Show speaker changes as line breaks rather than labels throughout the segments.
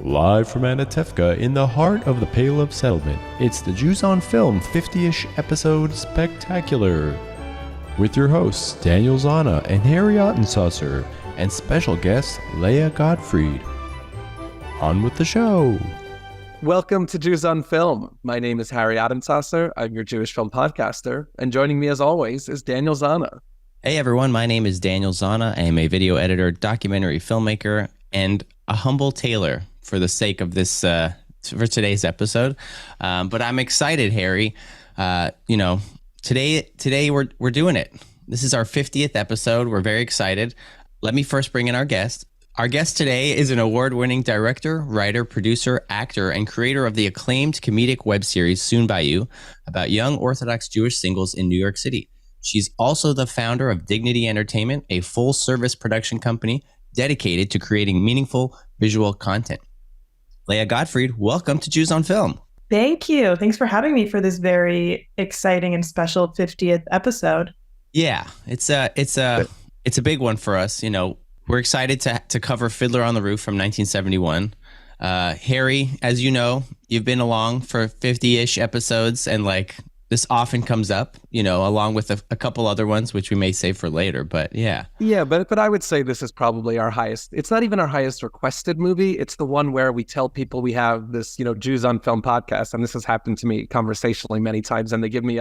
Live from Anatevka in the heart of the Pale Settlement, it's the Jews on Film 50-ish episode spectacular. With your hosts, Daniel Zana and Harry Ottensaucer, and special guest, Leah Gottfried. On with the show.
Welcome to Jews on Film. My name is Harry Ottensaucer. I'm your Jewish film podcaster. And joining me as always is Daniel Zana.
Hey everyone, my name is Daniel Zana. I am a video editor, documentary filmmaker, and a humble tailor for the sake of this, for today's episode. But I'm excited, Harry. Today we're doing it. This is our 50th episode. We're very excited. Let me first bring in our guest. Our guest today is an award-winning director, writer, producer, actor, and creator of the acclaimed comedic web series Soon By You about young Orthodox Jewish singles in New York City. She's also the founder of Dignity Entertainment, a full-service production company dedicated to creating meaningful visual content. Leah Gottfried, welcome to Jews on Film.
Thank you. Thanks for having me for this very exciting and special 50th episode.
Yeah, it's a big one for us. You know, we're excited to cover Fiddler on the Roof from 1971. Harry, as you know, you've been along for 50-ish episodes, and this often comes up, you know, along with a couple other ones, which we may save for later, but yeah.
Yeah, but I would say this is probably our highest. It's not even our highest requested movie. It's the one where we tell people we have this, Jews on Film podcast. And this has happened to me conversationally many times. And they give me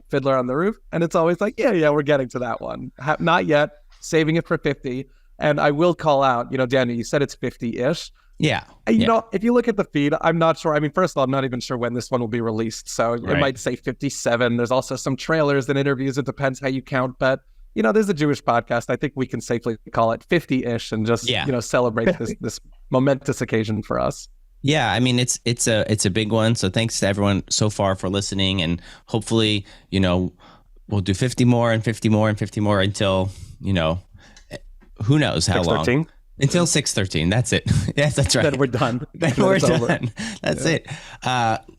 Fiddler on the Roof. And it's always like, yeah, we're getting to that one. Not yet, saving it for 50. And I will call out, Daniel, you said it's 50-ish.
Yeah.
If you look at the feed, I'm not sure. I mean, first of all, I'm not even sure when this one will be released. So It might say 57. There's also some trailers and interviews. It depends how you count. But, this is a Jewish podcast. I think we can safely call it 50-ish and just, celebrate this momentous occasion for us.
Yeah, I mean, it's a big one. So thanks to everyone so far for listening. And hopefully, we'll do 50 more and 50 more and 50 more until, who knows how
613?
Long. Until 6:13. That's it. Yes, that's right.
Then we're done.
Then we're done. That's it.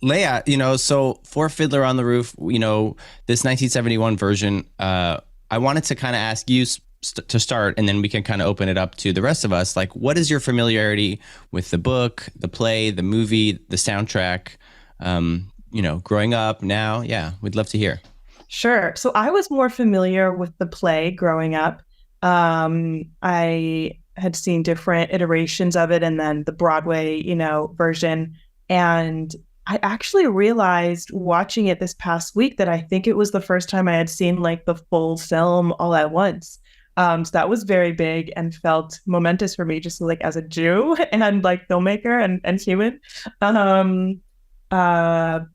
Leah, so for Fiddler on the Roof, this 1971 version, I wanted to kind of ask you to start, and then we can kind of open it up to the rest of us. Like, what is your familiarity with the book, the play, the movie, the soundtrack, growing up now? Yeah, we'd love to hear.
Sure. So I was more familiar with the play growing up. I had seen different iterations of it and then the Broadway, version. And I actually realized watching it this past week that I think it was the first time I had seen the full film all at once. So that was very big and felt momentous for me just as a Jew and filmmaker and human.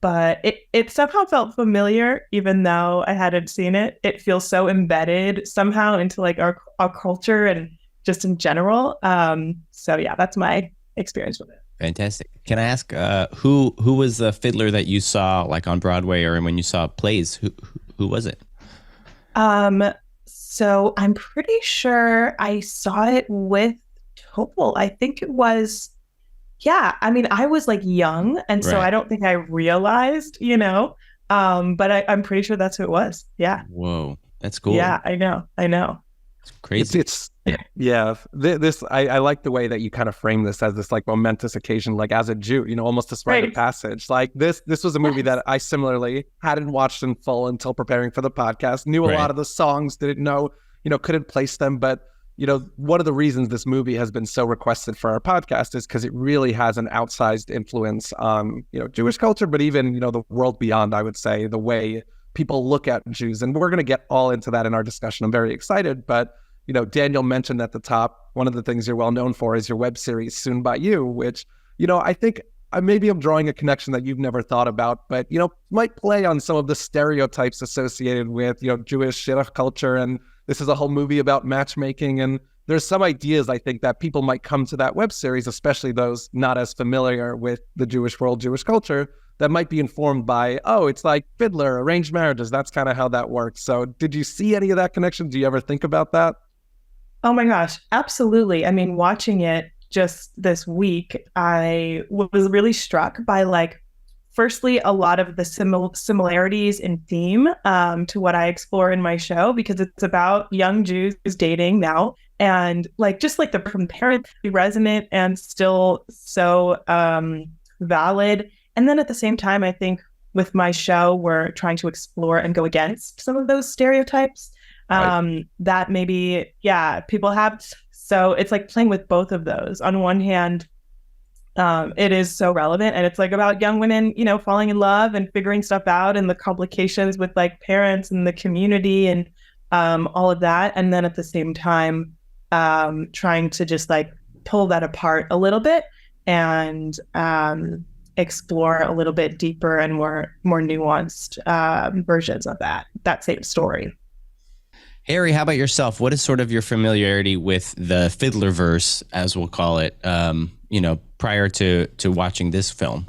But it somehow felt familiar, even though I hadn't seen it. It feels so embedded somehow into our culture and just in general. So yeah, that's my experience with it.
Fantastic. Can I ask who was the fiddler that you saw on Broadway or when you saw plays? Who was it?
So I'm pretty sure I saw it with Topol. I think it was. Yeah, I mean, I was young, and so I don't think I realized, but I'm pretty sure that's who it was. Yeah.
Whoa, that's cool.
Yeah, I know.
It's crazy.
I like the way that you kind of frame this as this momentous occasion, as a Jew, almost this rite of passage. This was a movie that I similarly hadn't watched in full until preparing for the podcast. Knew a lot of the songs, didn't know, couldn't place them, but. One of the reasons this movie has been so requested for our podcast is because it really has an outsized influence on, Jewish culture, but even, the world beyond, I would say, the way people look at Jews. And we're going to get all into that in our discussion. I'm very excited. But, Daniel mentioned at the top, one of the things you're well known for is your web series, Soon By You, which, I think maybe I'm drawing a connection that you've never thought about, but, might play on some of the stereotypes associated with, Jewish shidduch culture. And this is a whole movie about matchmaking, and there's some ideas I think that people might come to that web series, especially those not as familiar with the Jewish world, Jewish culture, that might be informed by, it's like Fiddler, arranged marriages. That's kind of how that works. So did you see any of that connection? Do you ever think about that?
Oh my gosh, absolutely. I mean, watching it just this week, I was really struck by firstly, a lot of the similarities in theme to what I explore in my show, because it's about young Jews dating now and like just like the parents resonant and still so valid. And then at the same time, I think with my show, we're trying to explore and go against some of those stereotypes that maybe, people have. So it's like playing with both of those. On one hand, it is so relevant, and it's like about young women, falling in love and figuring stuff out and the complications with like parents and the community and all of that. And then at the same time, trying to just like pull that apart a little bit and explore a little bit deeper and more nuanced versions of that same story.
Harry, how about yourself? What is sort of your familiarity with the Fiddler verse, as we'll call it, prior to watching this film?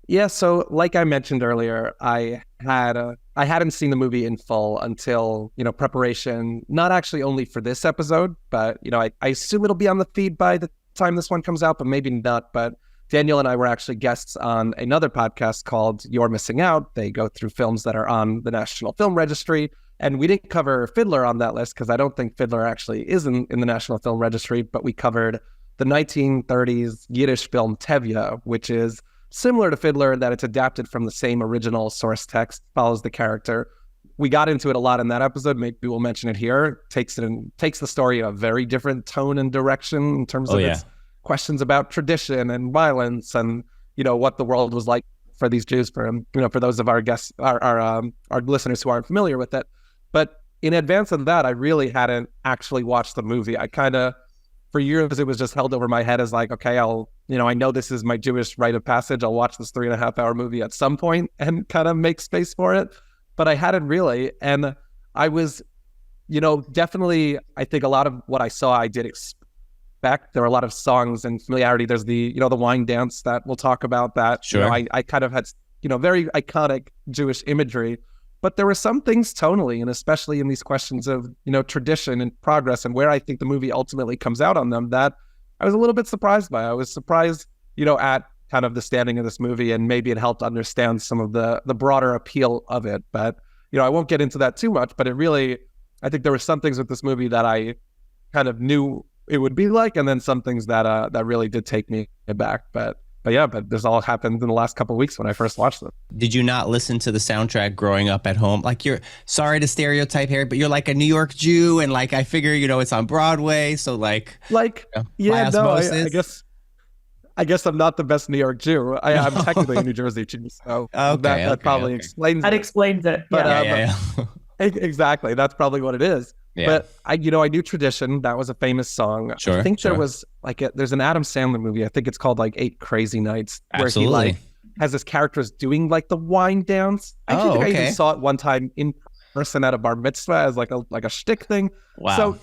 Yeah, so like I mentioned earlier, I hadn't seen the movie in full until, preparation, not actually only for this episode, but, I assume it'll be on the feed by the time this one comes out, but maybe not. But Daniel and I were actually guests on another podcast called You're Missing Out. They go through films that are on the National Film Registry. And we didn't cover Fiddler on that list because I don't think Fiddler actually is in the National Film Registry, but we covered the 1930s Yiddish film Tevye, which is similar to Fiddler in that it's adapted from the same original source text, follows the character. We got into it a lot in that episode. Maybe we'll mention it here. Takes the story in a very different tone and direction in terms of its questions about tradition and violence and, what the world was like for these Jews, for those of our guests, our listeners who aren't familiar with it. But in advance of that, I really hadn't actually watched the movie. I kind of, for years, it was just held over my head as like, okay, I know this is my Jewish rite of passage. I'll watch this 3.5-hour movie at some point and kind of make space for it. But I hadn't really. And I was, definitely, I think a lot of what I saw, I did expect. There were a lot of songs and familiarity. There's the, the wine dance that we'll talk about that.
Sure.
I kind of had, very iconic Jewish imagery. But there were some things tonally, and especially in these questions of, tradition and progress and where I think the movie ultimately comes out on them, that I was a little bit surprised by. I was surprised, at kind of the standing of this movie, and maybe it helped understand some of the broader appeal of it. But, I won't get into that too much, but it really, I think there were some things with this movie that I kind of knew it would be like, and then some things that really did take me aback. But this all happened in the last couple of weeks when I first watched them.
Did you not listen to the soundtrack growing up at home? Like, you're sorry to stereotype, Harry, but you're like a New York Jew, and like I figure, it's on Broadway, so like
I guess I'm not the best New York Jew. I'm technically a New Jersey Jew, so that probably explains.
That explains it.
But, exactly, that's probably what it is. Yeah. But I knew Tradition. That was a famous song.
Sure,
I think there was there's an Adam Sandler movie. I think it's called like 8 Crazy Nights, where he has his characters doing like the wine dance. I even saw it one time in person at a bar mitzvah as like a shtick thing.
Wow.
So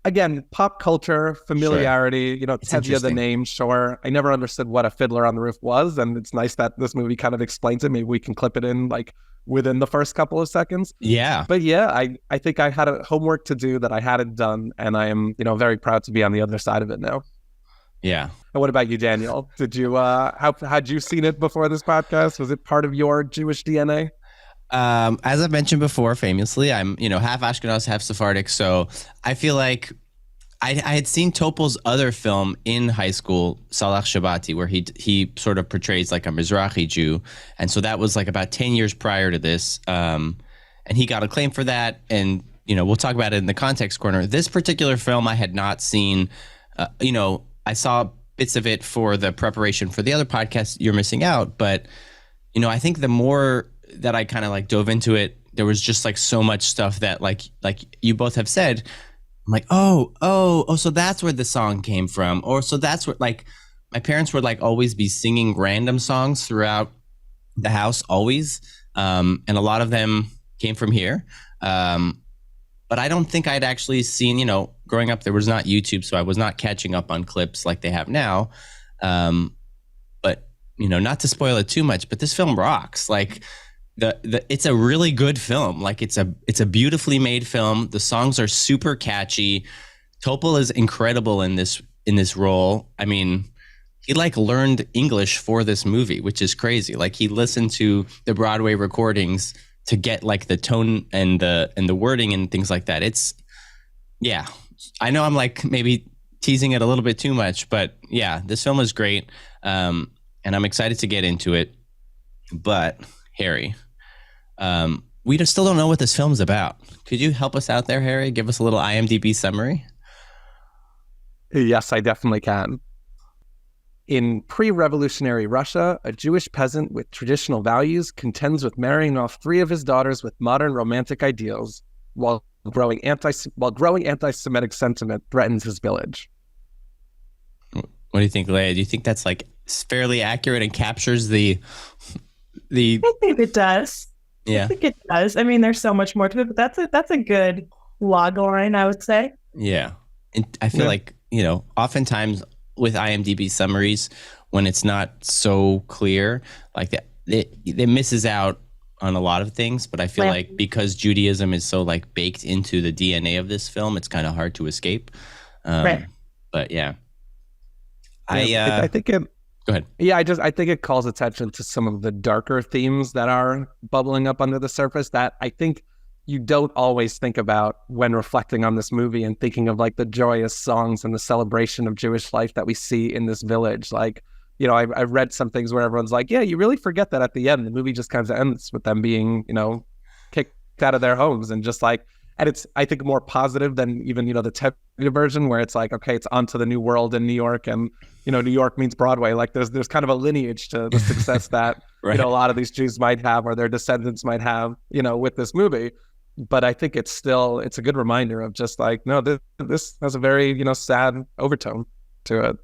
again, pop culture, familiarity.
Sure.
Tevye the name. Sure. I never understood what a Fiddler on the Roof was, and it's nice that this movie kind of explains it. Maybe we can clip it in like within the first couple of seconds.
Yeah.
But I think I had a homework to do that I hadn't done, and I am, very proud to be on the other side of it now.
Yeah.
And what about you, Daniel? Did you, had you seen it before this podcast? Was it part of your Jewish DNA?
As I've mentioned before, famously, I'm, half Ashkenaz, half Sephardic. So I feel like I had seen Topol's other film in high school, Salach Shabbati, where he sort of portrays like a Mizrahi Jew. And so that was like about 10 years prior to this. And he got acclaimed for that. And, we'll talk about it in the context corner. This particular film I had not seen. I saw bits of it for the preparation for the other podcast, You're Missing Out. But, I think the more that I kind of like dove into it, there was just like so much stuff that like you both have said, I'm like, oh, so that's where the song came from. Or so that's what, like, my parents would like always be singing random songs throughout the house, always. And a lot of them came from here. But I don't think I'd actually seen, growing up, there was not YouTube, so I was not catching up on clips like they have now. But, not to spoil it too much, but this film rocks. Like, it's a really good film. Like, it's a beautifully made film. The songs are super catchy. Topol is incredible in this role. I mean, he like learned English for this movie, which is crazy. Like, he listened to the Broadway recordings to get like the tone and the wording and things like that. It's Yeah, I know I'm like maybe teasing it a little bit too much, but yeah, this film is great. And I'm excited to get into it. But Harry, we still don't know what this film is about. Could you help us out there, Harry? Give us a little IMDb summary.
Yes, I definitely can. In pre-revolutionary Russia, a Jewish peasant with traditional values contends with marrying off 3 of his daughters with modern romantic ideals, while growing anti-Semitic sentiment threatens his village.
What do you think, Leah? Do you think that's like fairly accurate and captures the?
I think it does.
Yeah,
I think it does. I mean, there's so much more to it, but that's a good log line, I would say.
yeah. And I feel like, oftentimes with IMDb summaries, when it's not so clear, like that, it misses out on a lot of things. But I feel like because Judaism is so like baked into the DNA of this film, it's kind of hard to escape.
Right.
But yeah,
I think it.
Go ahead.
Yeah, I think it calls attention to some of the darker themes that are bubbling up under the surface that I think you don't always think about when reflecting on this movie and thinking of like the joyous songs and the celebration of Jewish life that we see in this village. Like, I've read some things where everyone's like, yeah, you really forget that at the end, the movie just kind of ends with them being, kicked out of their homes and just like, and it's, I think, more positive than even, the Tevye version where it's like, okay, it's on to the new world in New York and, New York means Broadway. Like there's kind of a lineage to the success that,
right.
A lot of these Jews might have or their descendants might have, with this movie. But I think it's a good reminder of just like, no, this has a very, sad overtone to it.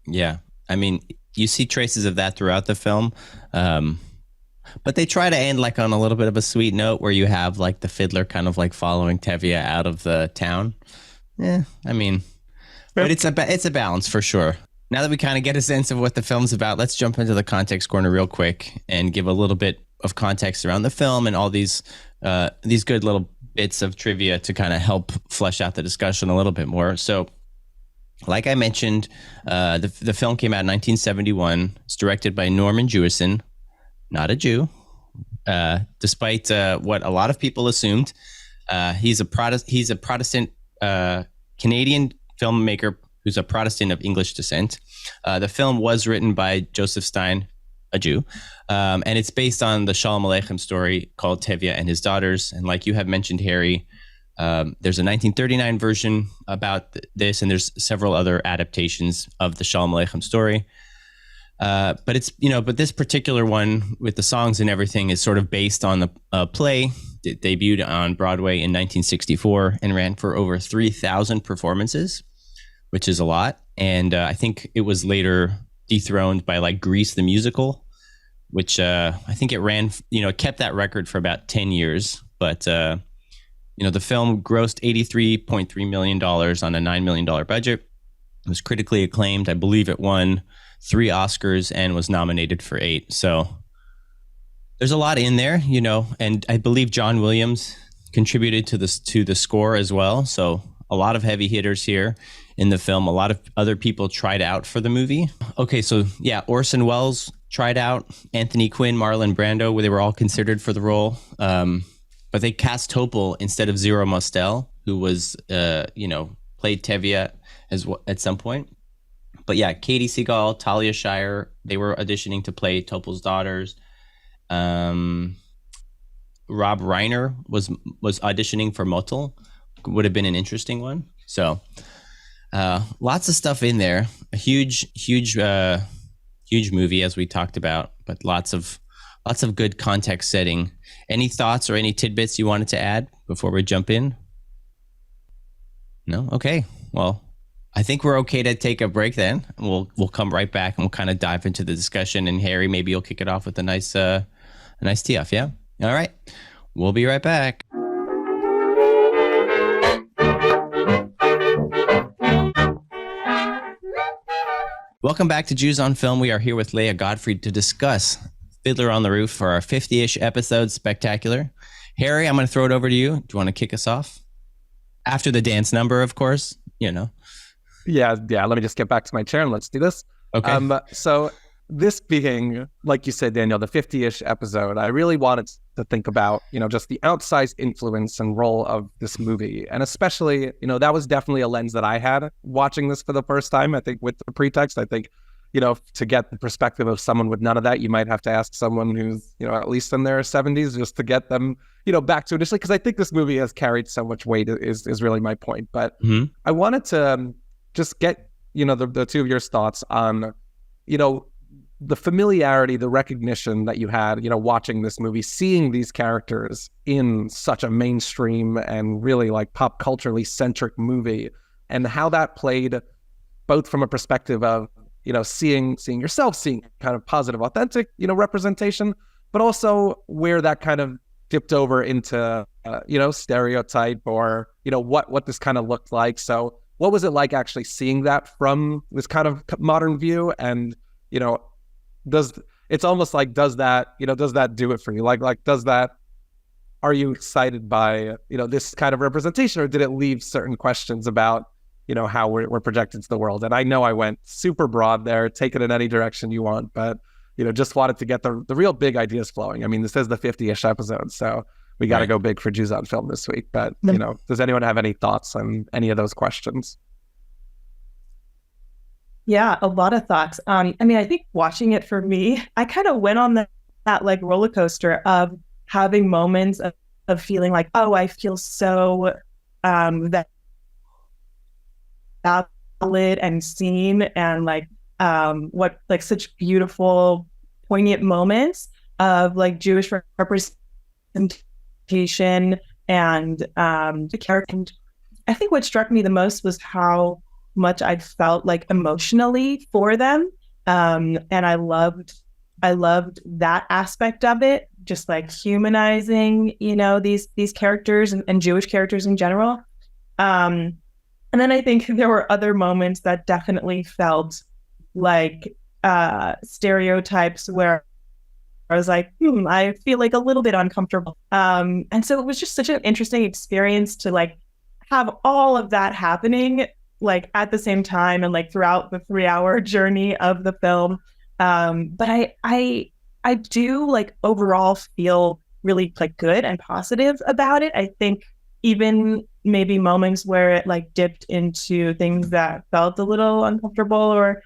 Yeah. I mean, you see traces of that throughout the film. But they try to end like on a little bit of a sweet note where you have like the fiddler kind of like following Tevye out of the town. Yeah. I mean, but it's a balance for sure. Now that we kind of get a sense of what the film's about, let's jump into the context corner real quick and give a little bit of context around the film and all these good little bits of trivia to kind of help flesh out the discussion a little bit more. So, like I mentioned, the film came out in 1971. It's directed by Norman Jewison, not a Jew, despite what a lot of people assumed. He's a Protestant Canadian filmmaker who's a Protestant of English descent. The film was written by Joseph Stein, a Jew, and it's based on the Shalom Aleichem story called Tevye and His Daughters. And like you have mentioned, Harry, there's a 1939 version about this, and there's several other adaptations of the Shalom Aleichem story. But this particular one with the songs and everything is sort of based on the play. It debuted on Broadway in 1964 and ran for over 3,000 performances, which is a lot. And I think it was later dethroned by like Grease the Musical, which I think it ran, kept that record for about 10 years. But, the film grossed $83.3 million on a $9 million budget. It was critically acclaimed. I believe it won 3 Oscars and was nominated for 8. So there's a lot in there, and I believe John Williams contributed to the score as well. So a lot of heavy hitters here in the film. A lot of other people tried out for the movie. Okay, so yeah, Orson Welles tried out, Anthony Quinn, Marlon Brando, they were all considered for the role. But they cast Topol instead of Zero Mostel, who was, played Tevye at some point. But yeah, Katie Seagal, Talia Shire, they were auditioning to play Topol's daughters. Rob Reiner was auditioning for Motel. Would have been an interesting one. So lots of stuff in there. A huge movie, as we talked about, but lots of good context setting. Any thoughts or any tidbits you wanted to add before we jump in? No? Okay. Well, I think we're okay to take a break then. We'll come right back and we'll kind of dive into the discussion. And Harry, maybe you'll kick it off with a nice tee-off, yeah? All right. We'll be right back. Welcome back to Jews on Film. We are here with Leah Gottfried to discuss Fiddler on the Roof for our 50-ish episode spectacular. Harry, I'm going to throw it over to you. Do you want to kick us off? After the dance number, of course, Yeah, let me just get back to my chair and let's do this. Okay.
So this being, like you said, Daniel, the 50-ish episode, I really wanted to think about, just the outsized influence and role of this movie. And especially, that was definitely a lens that I had watching this for the first time. I think with the pretext, I think, to get the perspective of someone with none of that, you might have to ask someone who's, at least in their 70s just to get them, back to initially, because I think this movie has carried so much weight is really my point. But I wanted to just get, the two of your thoughts on, the familiarity, the recognition that you had, watching this movie, seeing these characters in such a mainstream and really like pop culturally centric movie, and how that played both from a perspective of, seeing yourself, seeing kind of positive, authentic, representation, but also where that kind of dipped over into, stereotype or, what this kind of looked like. So what was it like actually seeing that from this kind of modern view? And, it's almost like, does that do it for you? Like, are you excited by, this kind of representation, or did it leave certain questions about, how we're projected to the world? And I know I went super broad there, take it in any direction you want, but, just wanted to get the real big ideas flowing. I mean, this is the 50-ish episode, so we got to go big for Jews on Film this week. But, does anyone have any thoughts on any of those questions?
Yeah, a lot of thoughts. I think watching it for me, I kind of went on that like roller coaster of having moments of feeling like, oh, I feel so that valid and seen, and like what like such beautiful, poignant moments of like Jewish representation and the character. And I think what struck me the most was how much I felt like emotionally for them, and I loved that aspect of it, just like humanizing these characters and Jewish characters in general. And then I think there were other moments that definitely felt like stereotypes where I was like, I feel like a little bit uncomfortable. And so it was just such an interesting experience to like have all of that happening like at the same time and like throughout the 3-hour journey of the film. But I do like overall feel really like good and positive about it. I think even maybe moments where it like dipped into things that felt a little uncomfortable, or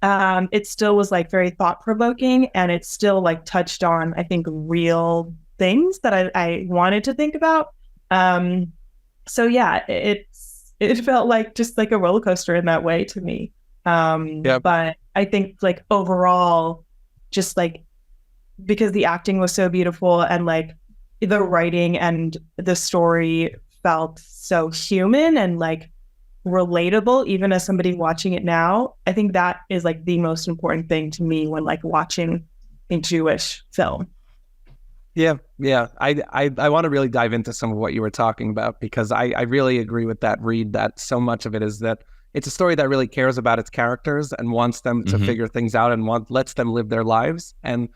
it still was like very thought-provoking, and it still like touched on, I think, real things that I wanted to think about. So yeah, it felt like just like a roller coaster in that way to me. But I think like overall, just like because the acting was so beautiful and like the writing and the story felt so human and like relatable, even as somebody watching it now, I think that is like the most important thing to me when like watching a Jewish film.
Yeah. I want to really dive into some of what you were talking about, because I really agree with that read, that so much of it is that it's a story that really cares about its characters and wants them to figure things out and lets them live their lives. And,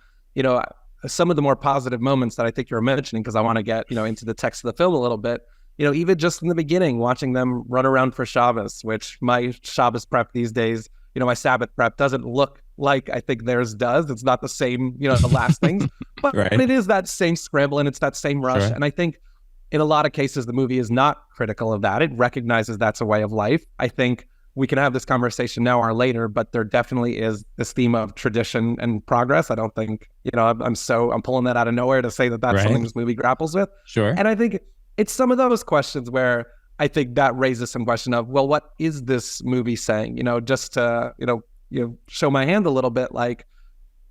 some of the more positive moments that I think you're mentioning, because I want to get, into the text of the film a little bit, even just in the beginning, watching them run around for Shabbos, which my Shabbos prep these days, my Sabbath prep doesn't look like I think theirs does. It's not the same, the last things, but it is that same scramble and it's that same rush. Sure. And I think in a lot of cases, the movie is not critical of that. It recognizes that's a way of life. I think we can have this conversation now or later, but there definitely is this theme of tradition and progress. I don't think, I'm pulling that out of nowhere to say that that's something this movie grapples with.
Sure.
And I think it's some of those questions where I think that raises some question of, well, what is this movie saying? Just to, show my hand a little bit, like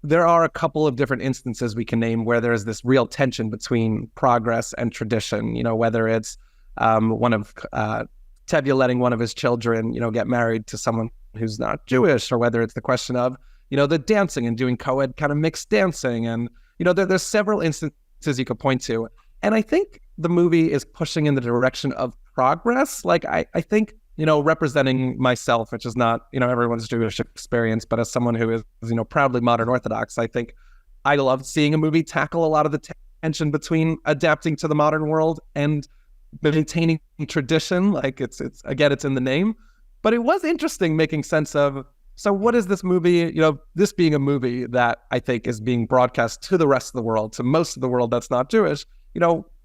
there are a couple of different instances we can name where there is this real tension between progress and tradition, whether it's one of Tevye letting one of his children, get married to someone who's not Jewish, or whether it's the question of, the dancing and doing co-ed kind of mixed dancing. And, there's several instances you could point to. And I think the movie is pushing in the direction of progress. Like, I think, representing myself, which is not, everyone's Jewish experience, but as someone who is, proudly modern Orthodox, I think I love seeing a movie tackle a lot of the tension between adapting to the modern world and maintaining tradition. Like it's in the name. But it was interesting making sense of So what is this movie, this being a movie that I think is being broadcast to the rest of the world, to most of the world that's not Jewish,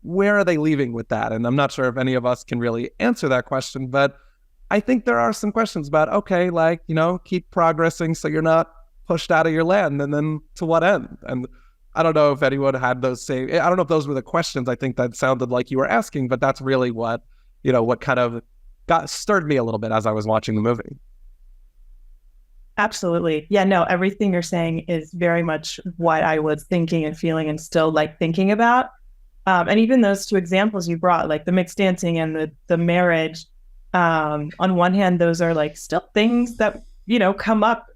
where are they leaving with that? And I'm not sure if any of us can really answer that question, but I think there are some questions about, okay, keep progressing so you're not pushed out of your land, and then to what end? And I don't know if anyone had those I don't know if those were the questions I think that sounded like you were asking, but that's really what kind of stirred me a little bit as I was watching the movie.
Absolutely. Yeah, no, everything you're saying is very much what I was thinking and feeling and still thinking about. And even those two examples you brought, like the mixed dancing and the marriage, on one hand, those are still things that, come up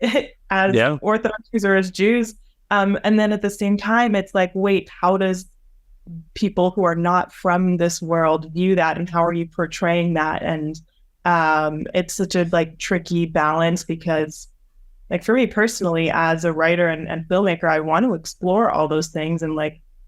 as Orthodox Jews or as Jews. And then at the same time, it's wait, how does people who are not from this world view that, and how are you portraying that? And it's such a tricky balance, because for me personally, as a writer and filmmaker, I want to explore all those things and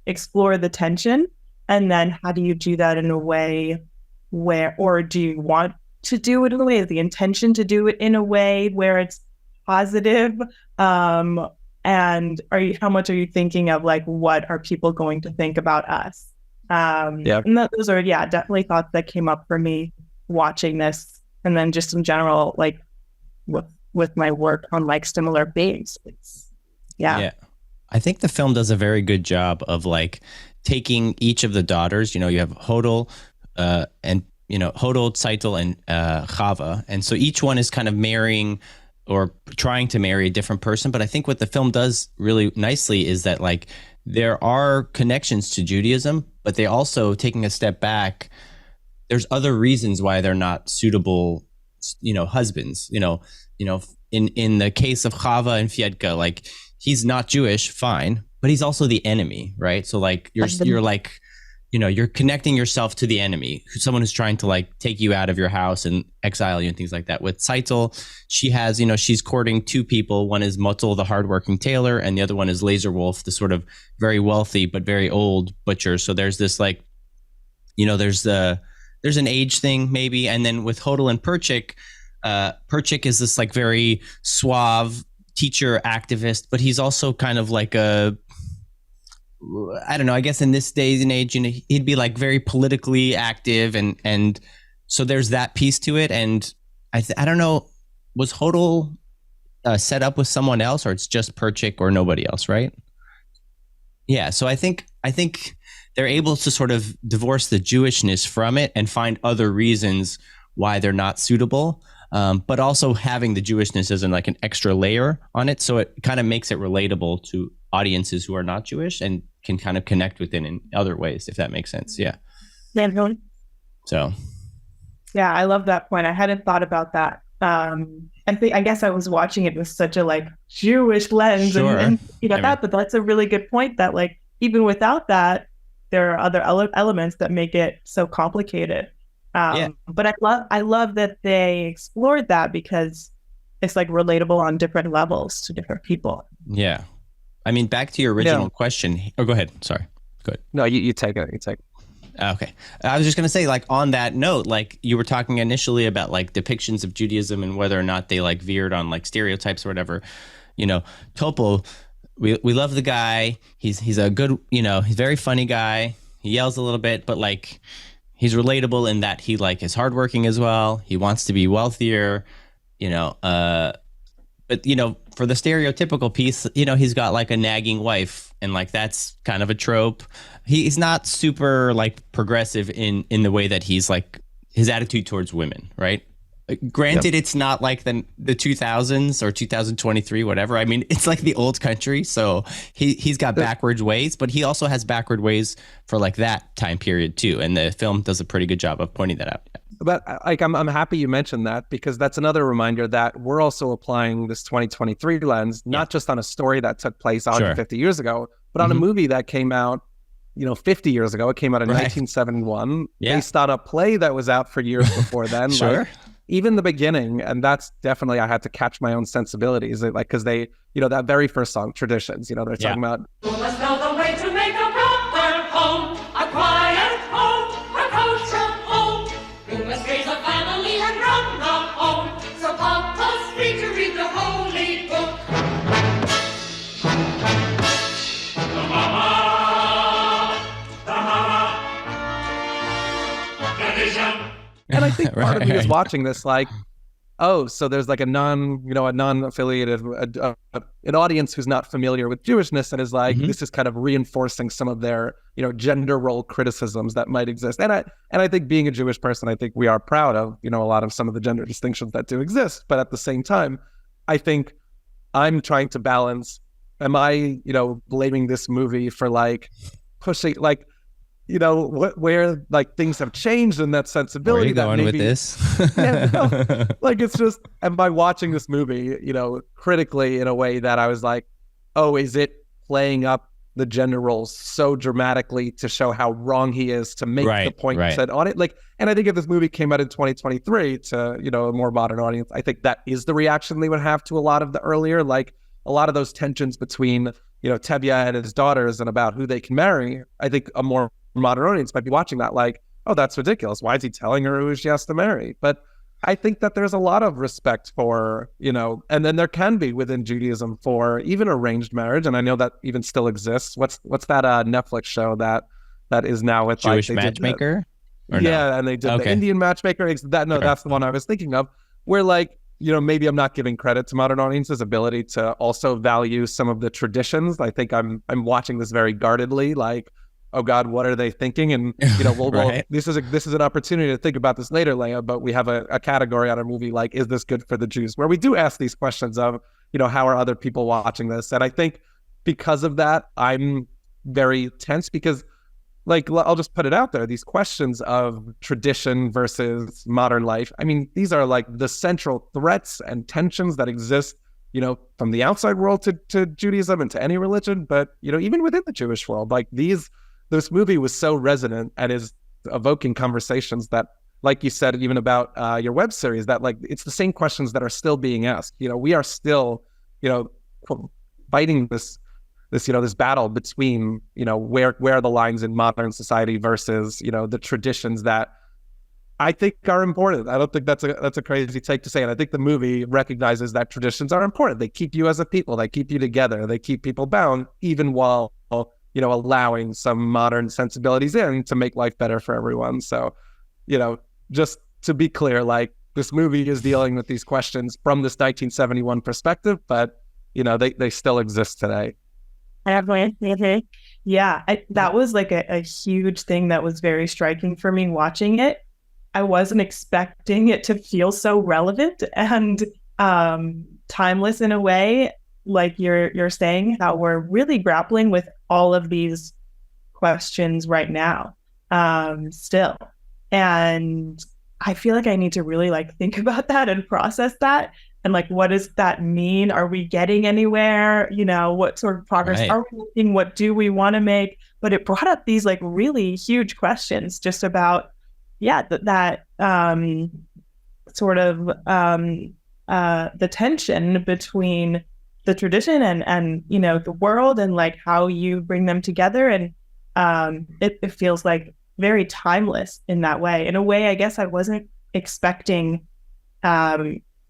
explore the tension. And then how do you do that in a way or do you want to do it in a way, the intention to do it in a way where it's positive? And how much are you thinking of what are people going to think about us? And those are, definitely thoughts that came up for me watching this. And then just in general, with my work on similar themes. Yeah.
I think the film does a very good job of taking each of the daughters. You have Hodel, and Hodel, Tzeitel, and Chava. And so each one is kind of marrying or trying to marry a different person. But I think what the film does really nicely is that there are connections to Judaism, but they also, taking a step back, there's other reasons why they're not suitable, husbands. In the case of Chava and Fiedka, he's not Jewish, fine, but he's also the enemy, right? So you're connecting yourself to the enemy, someone who's trying to take you out of your house and exile you and things like that. With Tzeitel, she has, she's courting two people. One is Motzel, the hardworking tailor, and the other one is Laser Wolf, the sort of very wealthy but very old butcher. So there's this there's an age thing maybe. And then with Hodel and Perchik is this very suave teacher activist, but he's also kind of I don't know, I guess in this days and age, he'd be very politically active. And so there's that piece to it. And I don't know, was Hodel set up with someone else, or it's just Perchik or nobody else, right? Yeah. So I think they're able to sort of divorce the Jewishness from it and find other reasons why they're not suitable. But also having the Jewishness as an extra layer on it. So it kind of makes it relatable to audiences who are not Jewish and can kind of connect with it in other ways, if that makes sense. Yeah. So.
Yeah, I love that point. I hadn't thought about that. I guess I was watching it with such a Jewish lens,
sure.
and that, but that's a really good point that even without that, there are other elements that make it so complicated. But I love that they explored that, because it's relatable on different levels to different people.
Yeah. I mean, back to your original question. Oh, go ahead. Sorry. Go ahead.
No, you take it. You take it.
Okay. I was just going to say, on that note, you were talking initially about depictions of Judaism and whether or not they veered on stereotypes or whatever. Topol, we love the guy. He's a good, he's a very funny guy. He yells a little bit, but he's relatable in that he is hardworking as well. He wants to be wealthier, but for the stereotypical piece, he's got a nagging wife, and that's kind of a trope. He's not super progressive in the way that he's his attitude towards women, right? Granted, It's not the 2000s or 2023, whatever. I mean, it's the old country, so he's got backwards ways, but he also has backward ways for that time period too. And the film does a pretty good job of pointing that out.
But I'm happy you mentioned that, because that's another reminder that we're also applying this 2023 lens, not just on a story that took place 150 years ago, but on a movie that came out, 50 years ago. It came out in 1971, based on a play that was out for years before then.
Sure.
Even the beginning, and that's definitely, I had to catch my own sensibilities, because they, that very first song, Traditions, they're talking about.
You must know the way to make a proper home, a quiet home, a kosher home. You must raise a family and run the home, so Papa's free to read the home. television.
And I think part of me is
Right.
watching this like, oh, so there's like a non-affiliated, an audience who's not familiar with Jewishness and is like, this is kind of reinforcing some of their, gender role criticisms that might exist. And I think being a Jewish person, I think we are proud of, a lot of some of the gender distinctions that do exist. But at the same time, I think I'm trying to balance, am I, blaming this movie for like pushing, like, where like things have changed in that sensibility.
Where are you
that
going
maybe,
with this?
like it's just, and by watching this movie, critically in a way that I was like, oh, is it playing up the gender roles so dramatically to show how wrong he is to make the point said on it? Like, and I think if this movie came out in 2023 to, a more modern audience, I think that is the reaction they would have to a lot of the earlier, like a lot of those tensions between, Tevye and his daughters and about who they can marry. I think a more modern audience might be watching that like, oh, that's ridiculous. Why is he telling her who she has to marry? But I think that there's a lot of respect for, and then there can be within Judaism for even arranged marriage. And I know that even still exists. What's that Netflix show that is now with
Jewish
like,
Matchmaker?
Yeah, and they did the Indian Matchmaker. That's the one I was thinking of, where like, maybe I'm not giving credit to modern audiences' ability to also value some of the traditions. I think I'm watching this very guardedly, like, oh God, what are they thinking? And this is an opportunity to think about this later, Leah. But we have a category on our movie like, is this good for the Jews? Where we do ask these questions of, how are other people watching this? And I think because of that, I'm very tense because, like, I'll just put it out there. These questions of tradition versus modern life. I mean, these are like the central threats and tensions that exist, from the outside world to Judaism and to any religion. But, even within the Jewish world, like this movie was so resonant and is evoking conversations that, like you said, even about your web series, that like it's the same questions that are still being asked. We are still, fighting this battle between, where are the lines in modern society versus, the traditions that I think are important. I don't think that's a crazy take to say. And I think the movie recognizes that traditions are important. They keep you as a people. They keep you together. They keep people bound, even while allowing some modern sensibilities in to make life better for everyone. So, just to be clear, like this movie is dealing with these questions from this 1971 perspective, but, they still exist today.
Yeah, that was like a huge thing that was very striking for me watching it. I wasn't expecting it to feel so relevant and timeless in a way. Like you're saying, how we're really grappling with all of these questions right now, still. And I feel like I need to really like think about that and process that. And like, what does that mean? Are we getting anywhere? What sort of progress are we making? What do we want to make? But it brought up these like really huge questions just about, that sort of the tension between the tradition and the world and like how you bring them together. And it feels like very timeless in that way. In a way, I guess I wasn't expecting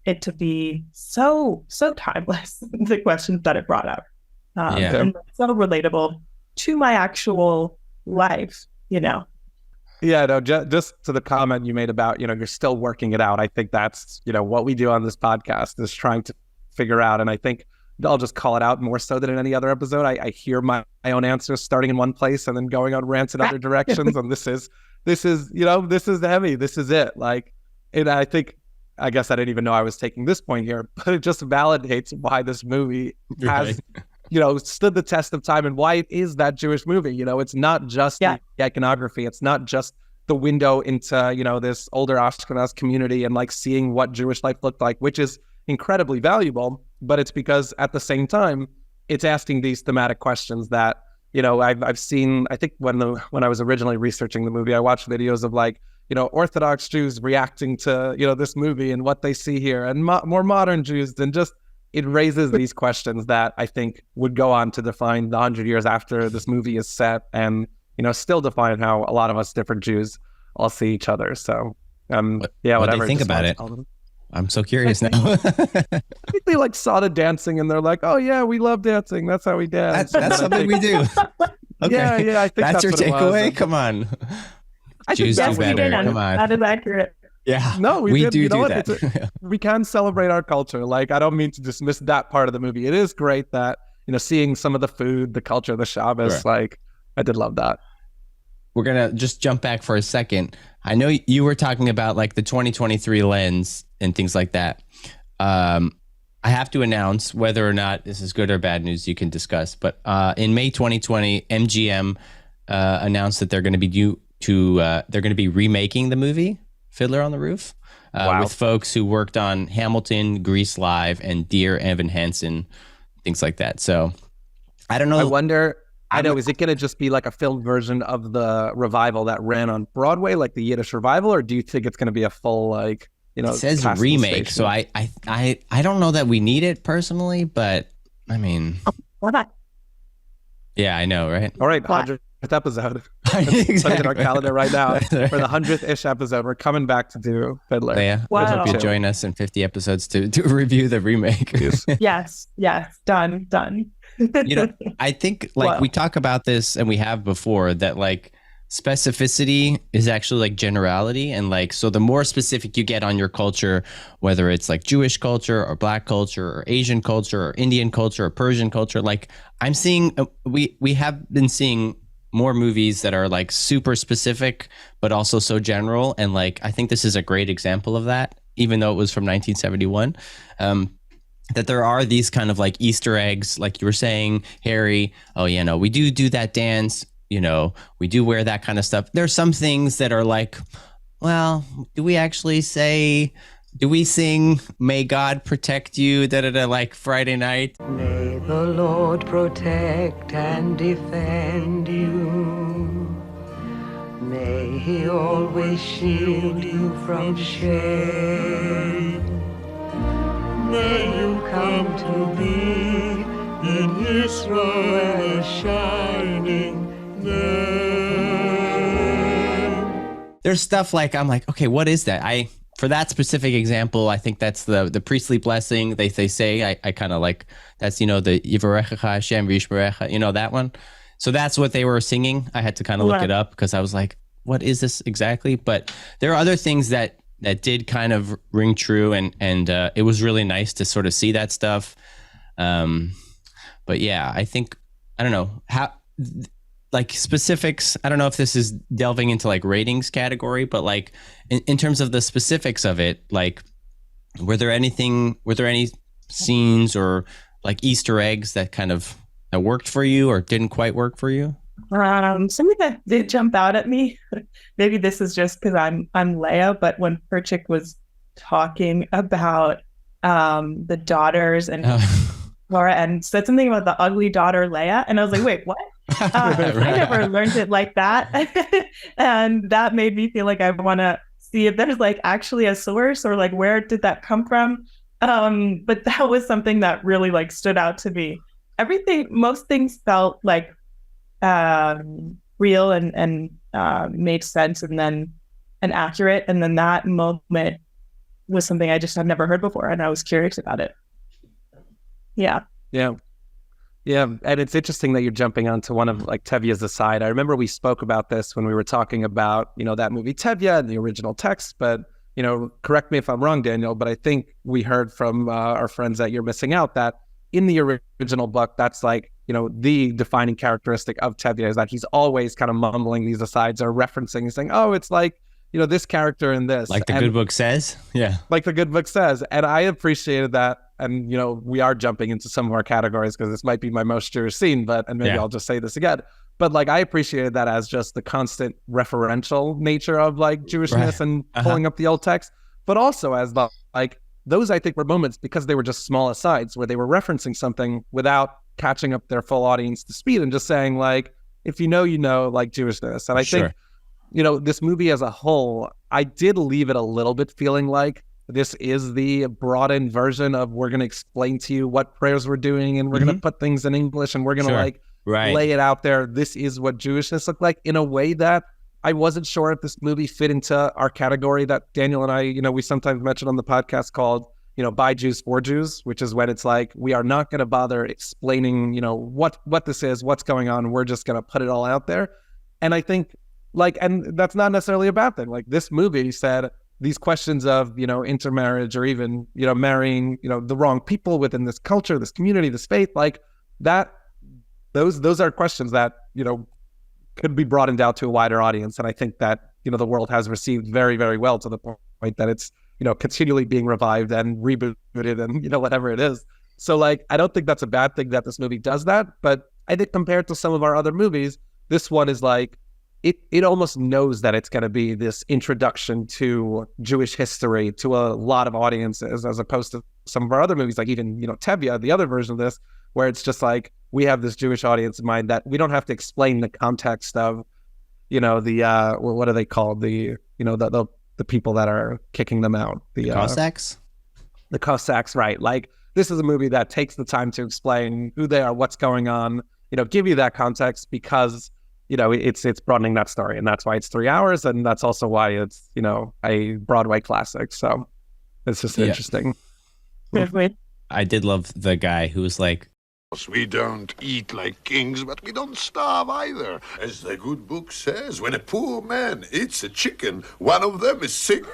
it to be so timeless, the questions that it brought up. And so relatable to my actual life,
Yeah, no, just to the comment you made about, you're still working it out. I think that's, what we do on this podcast is trying to figure out. And I think I'll just call it out more so than in any other episode. I hear my own answers starting in one place and then going on rants in other directions. And this is heavy. This is it. Like, and I guess I didn't even know I was taking this point here, but it just validates why this movie has, stood the test of time and why it is that Jewish movie. It's not just the iconography. It's not just the window into, this older Ashkenaz community and like seeing what Jewish life looked like, which is incredibly valuable. But it's because at the same time, it's asking these thematic questions that, I've seen. I think when I was originally researching the movie, I watched videos of like, Orthodox Jews reacting to, this movie and what they see here, and more modern Jews, and just it raises these questions that I think would go on to define the 100 years after this movie is set, and still define how a lot of us different Jews all see each other. So,
what
whatever.
do you think about it? I'm so curious now.
I think they like saw the dancing and they're like, oh yeah, we love dancing. That's how we dance.
That's something we do. Okay.
Yeah. I think
that's your
what it was.
takeaway. Come on.
I think
Jews
that
do
was
better.
the one.
Come on.
That is accurate.
Yeah.
No, we did.
do
You know what?
that.
We can celebrate our culture. Like, I don't mean to dismiss that part of the movie. It is great that, seeing some of the food, the culture, the Shabbos,
Sure.
like, I did love that.
We're going to just jump back for a second. I know you were talking about like the 2023 lens and things like that. I have to announce whether or not this is good or bad news you can discuss. But in May 2020, MGM announced that they're going to be remaking the movie Fiddler on the Roof with folks who worked on Hamilton, Grease Live, and Dear Evan Hansen, things like that. So I don't know.
I wonder. I know. Is it going to just be like a film version of the revival that ran on Broadway, like the Yiddish revival, or do you think it's going to be a full like?
It says remake, so I don't know that we need it personally, but I mean,
Why not?
Yeah, I know, right? All right, 100th episode.
Exactly.
Put it in our calendar right now. For the 100th-ish episode, we're coming back to do Fiddler.
Leah,
Wow.
I hope you join us in 50 episodes to review the remake.
Yes, done.
I think like we talk about this and we have before that like specificity is actually like generality, and like so the more specific you get on your culture, whether it's like Jewish culture or Black culture or Asian culture or Indian culture or Persian culture, like I'm seeing we have been seeing more movies that are like super specific but also so general, and like I think this is a great example of that, even though it was from 1971. That there are these kind of like Easter eggs, like you were saying, Harry. Oh yeah, no, we do that dance. We do wear that kind of stuff. There's some things that are like, well, do we sing May God Protect You, like Friday night?
May the Lord protect and defend you. May He always shield you from shame. May you come to be in Israel shining.
There's stuff like I'm like, okay, what is that? For that specific example, I think that's the priestly blessing. They say I kind of like that's the Yivarechecha Hashem V'Yishmerecha, that one. So that's what they were singing. I had to kind of look it up because I was like, what is this exactly? But there are other things that did kind of ring true, and it was really nice to sort of see that stuff. But yeah, I think I don't know how. Like specifics, I don't know if this is delving into like ratings category, but like in terms of the specifics of it, like were there any scenes or like Easter eggs that kind of that worked for you or didn't quite work for you?
Something that did jump out at me, maybe this is just because I'm Leah, but when Perchik was talking about the daughters and Laura and said something about the ugly daughter Leah, and I was like, wait, what? I never learned it like that. And that made me feel like I want to see if there's like actually a source or like where did that come from. But that was something that really like stood out to me. Most things felt like real and made sense and accurate. And then that moment was something I just had never heard before, and I was curious about it. Yeah. And it's interesting that you're jumping onto one of like Tevye's aside. I remember we spoke about this when we were talking about, that movie Tevye and the original text, but, correct me if I'm wrong, Daniel, but I think we heard from our friends that You're Missing Out that in the original book, that's like, the defining characteristic of Tevye is that he's always kind of mumbling these asides or referencing, saying, oh, it's like, this character in this.
Like the good book says? Yeah.
Like the good book says. And I appreciated that. And, we are jumping into some of our categories because this might be my most Jewish scene, and maybe I'll just say this again. But like, I appreciated that as just the constant referential nature of like Jewishness and pulling up the old text, but also as the, like, those I think were moments because they were just small asides where they were referencing something without catching up their full audience to speed and just saying like, if you know, like Jewishness. And I think, this movie as a whole, I did leave it a little bit feeling like this is the broadened version of we're going to explain to you what prayers we're doing and we're going to put things in English and we're going to lay it out there. This is what Jewishness looked like in a way that I wasn't sure if this movie fit into our category that Daniel and I, we sometimes mention on the podcast called, by Jews for Jews, which is when it's like, we are not going to bother explaining, what this is, what's going on. We're just going to put it all out there. And I think like, and that's not necessarily a bad thing. Like this movie said these questions of, you know, intermarriage or even, you know, marrying, you know, the wrong people within this culture, this community, this faith, like that, those are questions that, you know, could be broadened out to a wider audience. And I think that, you know, the world has received very, very well to the point that it's, you know, continually being revived and rebooted and, you know, whatever it is. So like, I don't think that's a bad thing that this movie does that, but I think compared to some of our other movies, this one is like, it almost knows that it's going to be this introduction to Jewish history to a lot of audiences, as opposed to some of our other movies, like even, you know, Tevye, the other version of this, where it's just like, we have this Jewish audience in mind that we don't have to explain the context of, you know, the, what are they called? The, you know, the people that are kicking them out. The
Cossacks?
The Cossacks, right. Like, this is a movie that takes the time to explain who they are, what's going on, you know, give you that context because, you know, it's broadening that story. And that's why it's 3 hours. And that's also why it's, you know, a Broadway classic. So it's just interesting.
I did love the guy who was like,
we don't eat like kings, but we don't starve either. As the good book says, when a poor man eats a chicken, one of them is sick.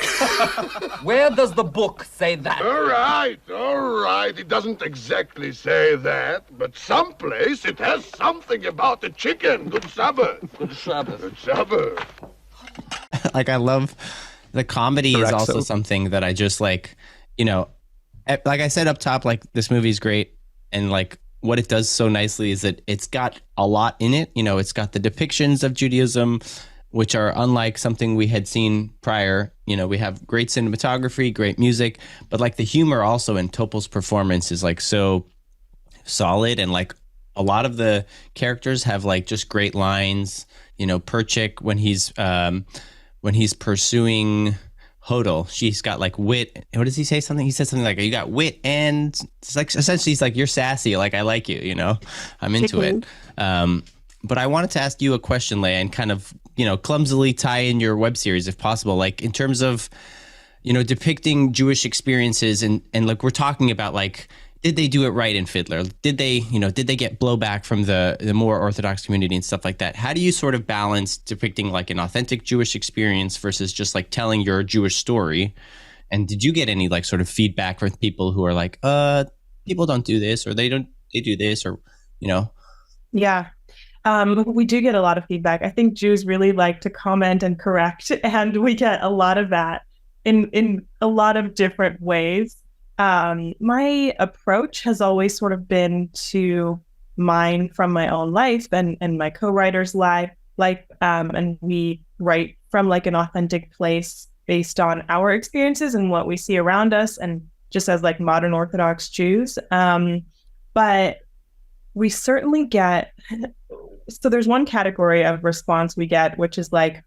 Where does the book say that?
All right. It doesn't exactly say that, but someplace it has something about a chicken. Good Sabbath.
Good Sabbath.
Good Sabbath.
like, I love the comedy is also something that I just like, you know, like I said up top, like this movie is great. And like, what it does so nicely is that it's got a lot in it. You know, it's got the depictions of Judaism, which are unlike something we had seen prior. You know, we have great cinematography, great music, but like the humor also in Topol's performance is like so solid. And like a lot of the characters have like just great lines. You know, Perchik, when he's pursuing Hodel, she's got like wit. What does he say? He said something like, you got wit, and it's like essentially he's like, you're sassy, like I like you, you know, I'm into it. But I wanted to ask you a question, Leah, and kind of, you know, clumsily tie in your web series if possible, like in terms of, you know, depicting Jewish experiences and like we're talking about like, did they do it right in Fiddler? Did they get blowback from the more Orthodox community and stuff like that? How do you sort of balance depicting like an authentic Jewish experience versus just like telling your Jewish story? And did you get any like sort of feedback from people who are like, people don't do this, or they do this, or, you know?
Yeah. We do get a lot of feedback. I think Jews really like to comment and correct, and we get a lot of that in a lot of different ways. My approach has always sort of been to mine from my own life and my co-writer's life, and we write from like an authentic place based on our experiences and what we see around us, and just as like modern Orthodox Jews. But we certainly get, so there's one category of response we get, which is like,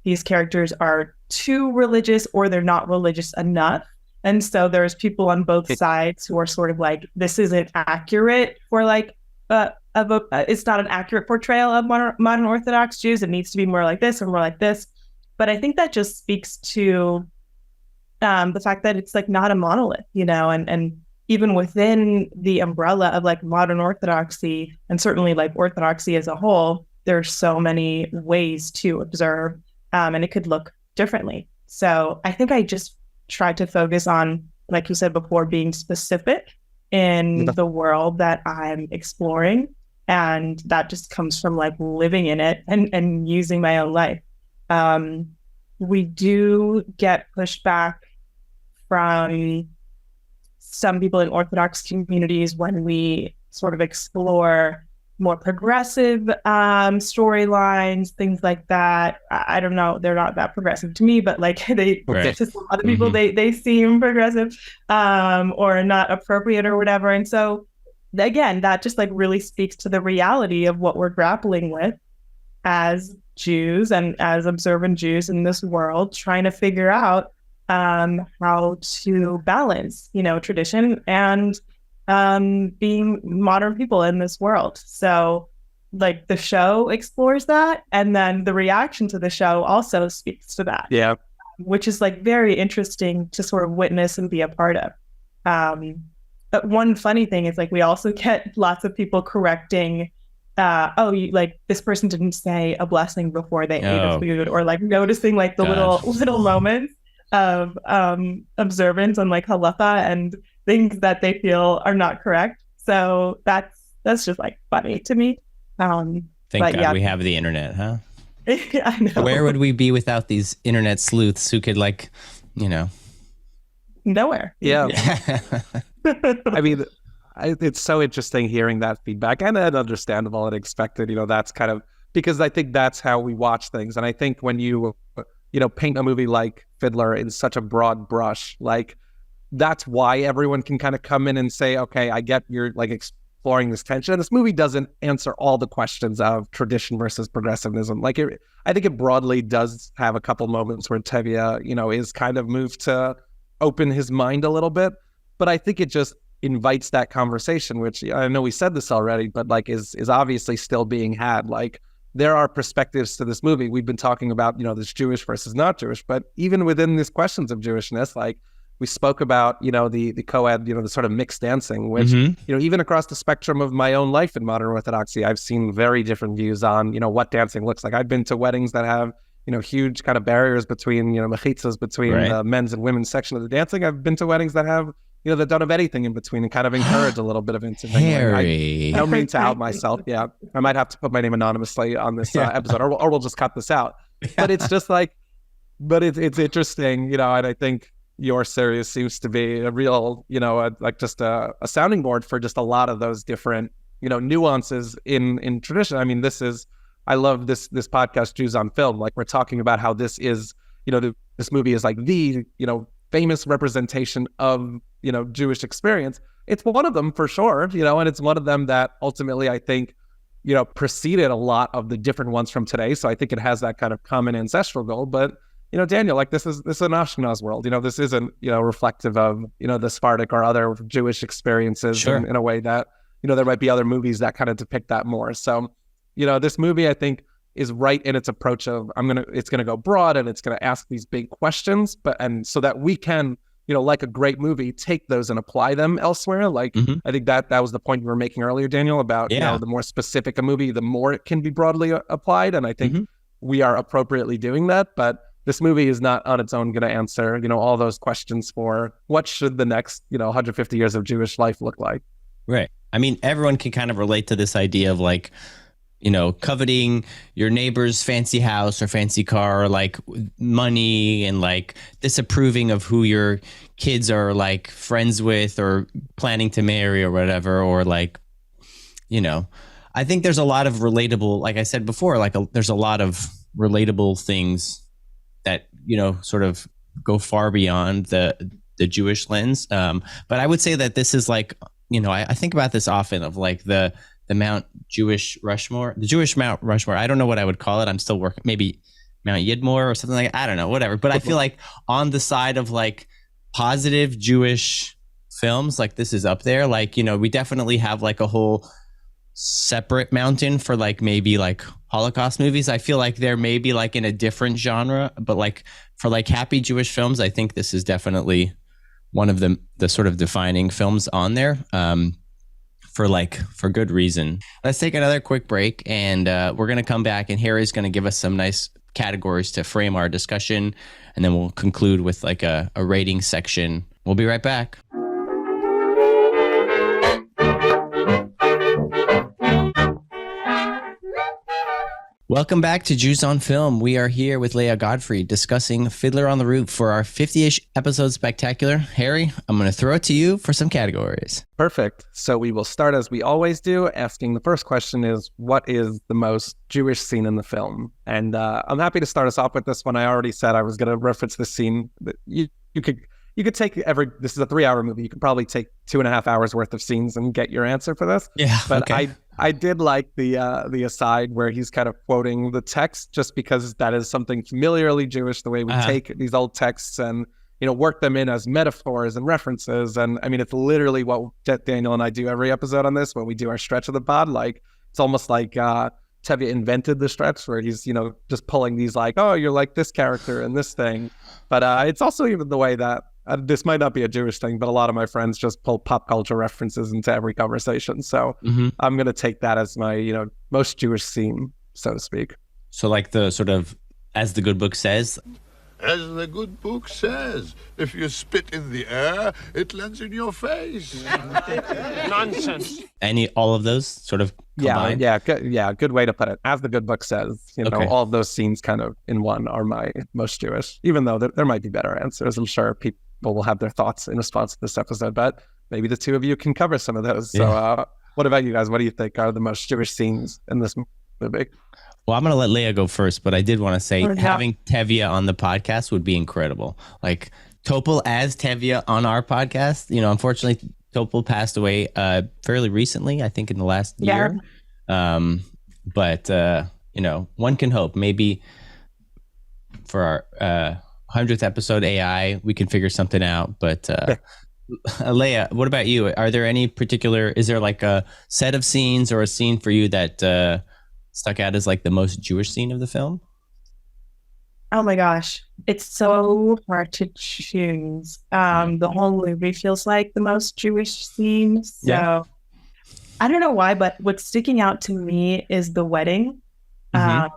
these characters are too religious or they're not religious enough. And so there's people on both sides who are sort of like, this isn't accurate for like, it's not an accurate portrayal of modern Orthodox Jews. It needs to be more like this or more like this. But I think that just speaks to the fact that it's like not a monolith, you know, and even within the umbrella of like modern Orthodoxy, and certainly like Orthodoxy as a whole, there's so many ways to observe, and it could look differently. So I think I just try to focus on, like you said before, being specific in the world that I'm exploring. And that just comes from like living in it and using my own life. We do get pushback from some people in Orthodox communities when we sort of explore more progressive storylines, things like that. I don't know, they're not that progressive to me, but like they to some other people, they seem progressive or not appropriate or whatever. And so again, that just like really speaks to the reality of what we're grappling with as Jews and as observant Jews in this world, trying to figure out how to balance, you know, tradition and being modern people in this world. So like the show explores that, and then the reaction to the show also speaks to that.
Yeah.
Which is like very interesting to sort of witness and be a part of. But one funny thing is like we also get lots of people correcting like this person didn't say a blessing before they ate
Oh.
the food, or like noticing like the
God.
little moments of observance and like halacha and things that they feel are not correct. So that's just like funny to me.
Thank
but
God
yeah.
we have the internet, huh?
I know.
Where would we be without these internet sleuths who could like,
Nowhere.
Yeah. I mean, it's so interesting hearing that feedback, and understandable and expected. That's kind of because I think that's how we watch things. And I think when you paint a movie like Fiddler in such a broad brush, like that's why everyone can kind of come in and say, okay, I get you're like exploring this tension. And this movie doesn't answer all the questions of tradition versus progressivism. Like I think it broadly does have a couple moments where Tevye, is kind of moved to open his mind a little bit. But I think it just invites that conversation, which I know we said this already, but like is obviously still being had. Like there are perspectives to this movie. We've been talking about, this Jewish versus not Jewish, but even within these questions of Jewishness, like we spoke about, the co-ed, the sort of mixed dancing, which, even across the spectrum of my own life in modern Orthodoxy, I've seen very different views on, what dancing looks like. I've been to weddings that have, huge kind of barriers between, mechitzas between the men's and women's section of the dancing. I've been to weddings that have, that don't have anything in between and kind of encourage a little bit of intermingling.
Harry.
I don't mean to out myself. Yeah. I might have to put my name anonymously on this episode, or we'll just cut this out. But it's just like, it's interesting, and I think your series seems to be a real, just a sounding board for just a lot of those different, nuances in tradition. I mean, I love this podcast, Jews on Film. Like we're talking about how this is, this movie is like the, famous representation of, Jewish experience. It's one of them for sure, and it's one of them that ultimately I think, preceded a lot of the different ones from today. So I think it has that kind of common ancestral goal. But, Daniel, like this is an Ashkenaz world. This isn't, reflective of, the Sephardic or other Jewish experiences in a way that, there might be other movies that kind of depict that more. So, this movie, I think, is right in its approach of it's gonna go broad and it's gonna ask these big questions, and so that we can, like a great movie, take those and apply them elsewhere. Like I think that was the point you were making earlier, Daniel, about the more specific a movie, the more it can be broadly applied. And I think we are appropriately doing that. But this movie is not on its own going to answer, all those questions for what should the next, 150 years of Jewish life look like.
Right. I mean, everyone can kind of relate to this idea of like, coveting your neighbor's fancy house or fancy car, or like money, and like disapproving of who your kids are like friends with or planning to marry or whatever. Or like, I think there's a lot of relatable, like I said before, there's a lot of relatable things that, sort of go far beyond the Jewish lens. But I would say that this is like, I think about this often of like the Mount Jewish Rushmore, the Jewish Mount Rushmore. I don't know what I would call it. I'm still working, maybe Mount Yidmore or something like that. I don't know, whatever. But I feel like on the side of like positive Jewish films, like this is up there. Like, we definitely have like a whole separate mountain for like maybe like Holocaust movies. I feel like they're maybe like in a different genre, but like for like happy Jewish films, I think this is definitely one of the sort of defining films on there. For good reason. Let's take another quick break, and we're going to come back, and Harry's going to give us some nice categories to frame our discussion, and then we'll conclude with like a rating section. We'll be right back. Welcome back to Jews on Film. We are here with Leah Gottfried discussing Fiddler on the Roof for our 50-ish episode spectacular. Harry, I'm going to throw it to you for some categories.
Perfect. So we will start as we always do, asking the first question is, what is the most Jewish scene in the film? And I'm happy to start us off with this one. I already said I was going to reference this scene. You could take this is a 3-hour movie. You could probably take 2.5 hours worth of scenes and get your answer for this.
Yeah.
But
okay.
I did like the aside where he's kind of quoting the text, just because that is something familiarly Jewish, the way we take these old texts and, work them in as metaphors and references. And I mean, it's literally what Daniel and I do every episode on this, when we do our stretch of the pod. Like, it's almost like Tevye invented the stretch where he's, just pulling these like, oh, you're like this character and this thing. But it's also even the way that this might not be a Jewish thing, but a lot of my friends just pull pop culture references into every conversation. So I'm going to take that as my, most Jewish scene, so to speak.
So like the sort of, as the good book says.
As the good book says, if you spit in the air, it lands in your face.
Nonsense.
All of those sort of combined?
Yeah, good way to put it. As the good book says,
Okay.
all of those scenes kind of in one are my most Jewish, even though there might be better answers. I'm sure people will have their thoughts in response to this episode, but maybe the two of you can cover some of those.
Yeah.
So what about you guys? What do you think are the most Jewish scenes in this movie?
Well, I'm going to let Leah go first, but I did want to say
Yeah.
having Tevye on the podcast would be incredible. Like Topol as Tevye on our podcast. Unfortunately, Topol passed away fairly recently, I think in the last year. But one can hope maybe for our 100th episode AI, we can figure something out. But Leah, what about you? Are there any particular, is there like a set of scenes or a scene for you that stuck out as like the most Jewish scene of the film?
Oh my gosh, it's so hard to choose. The whole movie feels like the most Jewish scene. So I don't know why, but what's sticking out to me is the wedding. And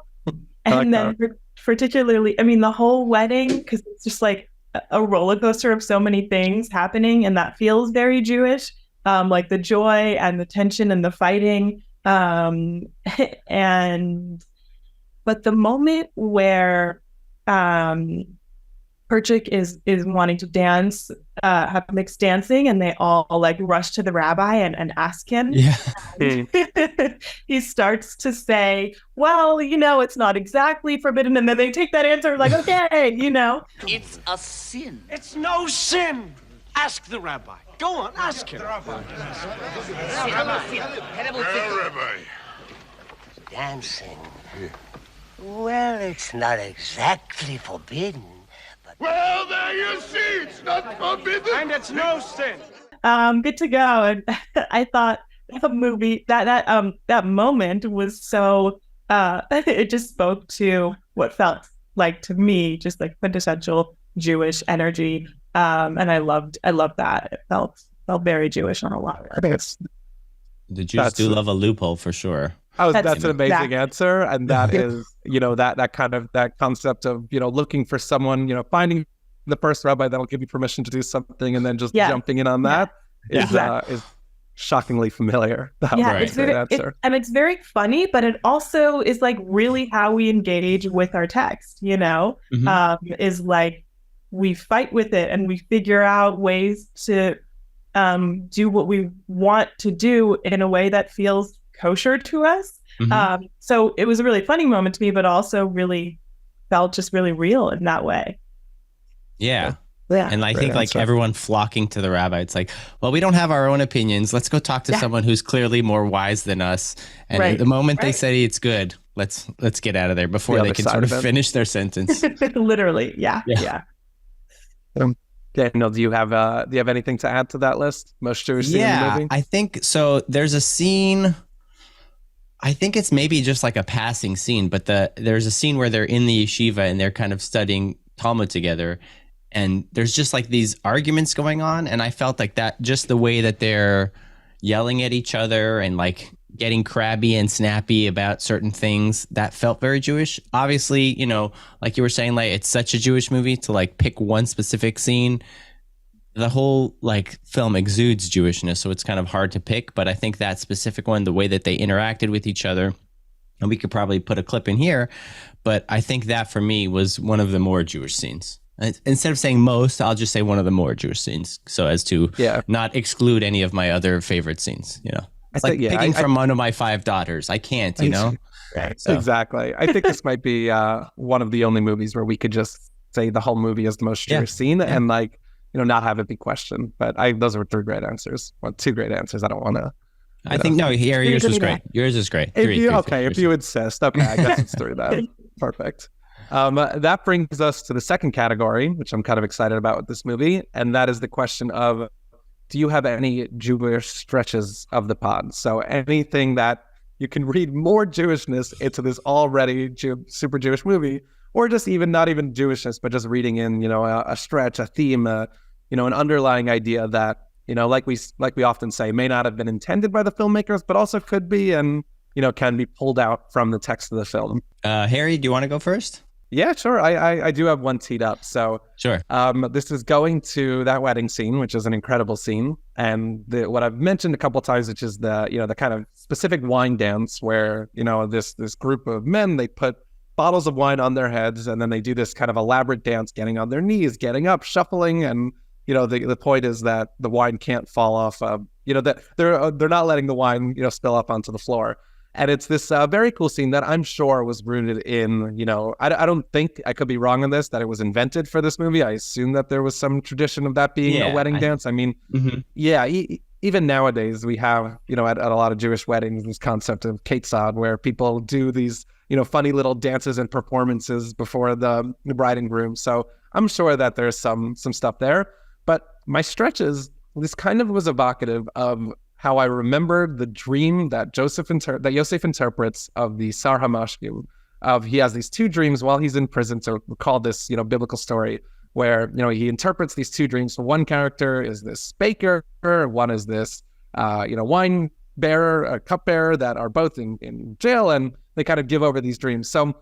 then particularly, the whole wedding, because it's just like a roller coaster of so many things happening, and that feels very Jewish. Like the joy and the tension and the fighting. But the moment where Perchik is wanting to dance, have mixed dancing, and they all like rush to the rabbi and ask him.
Yeah.
He starts to say, well, it's not exactly forbidden, and then they take that answer like, okay,
It's a sin.
It's no sin. Ask the rabbi. Go on, ask him.
Rabbi.
Dancing. Well, it's not exactly forbidden, but...
Well, there you see, it's not forbidden.
And it's no sin.
Good to go. And I thought the movie that moment was so it just spoke to what felt like to me just like quintessential Jewish energy. And I loved that. It felt very Jewish on a lot of levels.
The Jews do love a loophole for sure.
That's an amazing answer, and that is, that kind of that concept of looking for someone, finding the first rabbi that'll give you permission to do something, and then just jumping in on that is shockingly familiar. That was a great answer.
And it's very funny, but it also is like really how we engage with our text. Is like we fight with it and we figure out ways to do what we want to do in a way that feels kosher to us. So it was a really funny moment to me, but also really felt just really real in that way.
Yeah.
Yeah.
And I think like everyone flocking to the rabbi, it's like, well, we don't have our own opinions. Let's go talk to someone who's clearly more wise than us. And at the moment they say it's good, let's get out of there before they can sort of finish their sentence.
Literally. Yeah.
Daniel, do you have anything to add to that list? Most Jewish scene in the movie?
I think so. There's a scene, I think it's maybe just like a passing scene, but there's a scene where they're in the yeshiva and they're kind of studying Talmud together, and there's just like these arguments going on, and I felt like that, just the way that they're yelling at each other and like getting crabby and snappy about certain things, that felt very Jewish. Obviously, like you were saying, like it's such a Jewish movie to like pick one specific scene. The whole like film exudes Jewishness, so it's kind of hard to pick. But I think that specific one, the way that they interacted with each other, and we could probably put a clip in here, but I think that for me was one of the more Jewish scenes. Instead of saying most, I'll just say one of the more Jewish scenes, so as to not exclude any of my other favorite scenes. It's like picking from one of my 5 daughters. I can't, So.
Exactly. I think this might be one of the only movies where we could just say the whole movie is the most Jewish scene and like, not have it be questioned. But those are 3 great answers. Well, 2 great answers. I don't want to.
I think yours was great. Yours is great.
If you insist. Okay, I guess it's 3 then. Perfect. That brings us to the second category, which I'm kind of excited about with this movie, and that is the question of, do you have any Jewish stretches of the pod? So anything that you can read more Jewishness into this already super Jewish movie, or just even not even Jewishness, but just reading in, a stretch, a theme, an underlying idea that, like we often say, may not have been intended by the filmmakers, but also could be, and, can be pulled out from the text of the film.
Harry, do you want to go first?
Yeah, sure. I do have one teed up. So
sure.
This is going to that wedding scene, which is an incredible scene. And what I've mentioned a couple of times, which is the kind of specific wine dance where, this group of men, they put bottles of wine on their heads, and then they do this kind of elaborate dance, getting on their knees, getting up, shuffling. And, the point is that the wine can't fall off, that they're not letting the wine, spill up onto the floor. And it's this very cool scene that I'm sure was rooted in, I don't think, I could be wrong on this, that it was invented for this movie. I assume that there was some tradition of that being a wedding dance. I mean, even nowadays we have, at a lot of Jewish weddings, this concept of ketzad, where people do these, funny little dances and performances before the bride and groom. So I'm sure that there's some stuff there. But my stretch is, this kind of was evocative of how I remembered the dream that Yosef interprets of the Sar HaMashkim. He has these two dreams while he's in prison. So recall this, biblical story where, he interprets these two dreams. So one character is this baker, one is this, wine bearer, a cupbearer, that are both in jail, and they kind of give over these dreams. So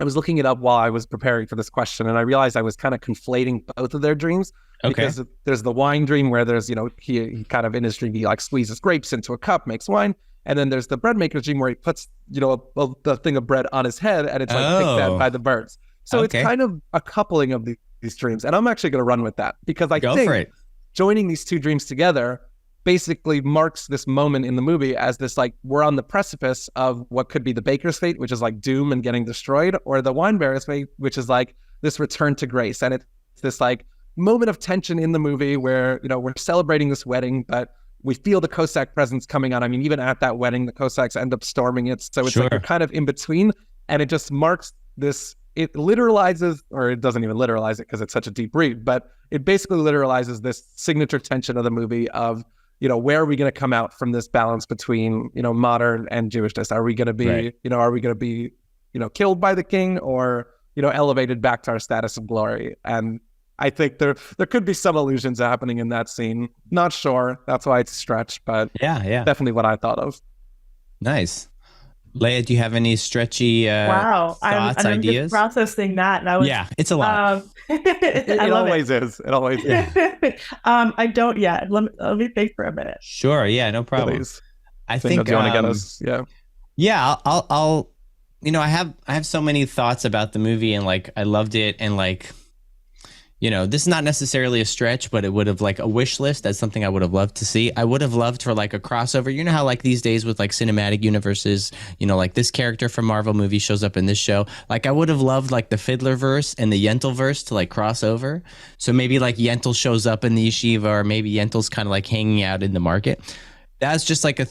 I was looking it up while I was preparing for this question, and I realized I was kind of conflating both of their dreams.
Okay.
Because there's the wine dream where there's, he kind of in his dream, he like squeezes grapes into a cup, makes wine. And then there's the bread maker's dream where he puts, the thing of bread on his head, and it's like picked at by the birds. So it's kind of a coupling of these dreams. And I'm actually going to run with that because I think joining these two dreams together basically marks this moment in the movie as this, like, we're on the precipice of what could be the baker's fate, which is like doom and getting destroyed, or the wine bearer's fate, which is like this return to grace. And it's this like moment of tension in the movie where, we're celebrating this wedding, but we feel the Cossack presence coming on. I mean, even at that wedding, the Cossacks end up storming it. So it's like we're kind of in between, and it just marks this, it literalizes, or it doesn't even literalize it because it's such a deep read, but it basically literalizes this signature tension of the movie of, where are we going to come out from this balance between, modern and Jewishness? Are we going to be, are we going to be, killed by the king, or, elevated back to our status of glory? And I think there could be some allusions happening in that scene. Not sure. That's why it's a stretch, but definitely what I thought of.
Nice. Leah, do you have any stretchy thoughts,
I'm
ideas?
Just processing that. And I was,
it's a lot.
It always is. It always is.
I don't yet. Let me think for a minute.
Sure. Yeah, no problem.
Please.
I think
you want to get us.
Yeah. I'll I have so many thoughts about the movie, and like I loved it, and like, this is not necessarily a stretch, but it would have, like, a wish list. That's something I would have loved to see. I would have loved for like a crossover. You know how like these days with like cinematic universes, like this character from Marvel movie shows up in this show. Like I would have loved like the Fiddler verse and the Yentl verse to like cross over. So maybe like Yentl shows up in the yeshiva, or maybe Yentl's kind of like hanging out in the market. That's just like a,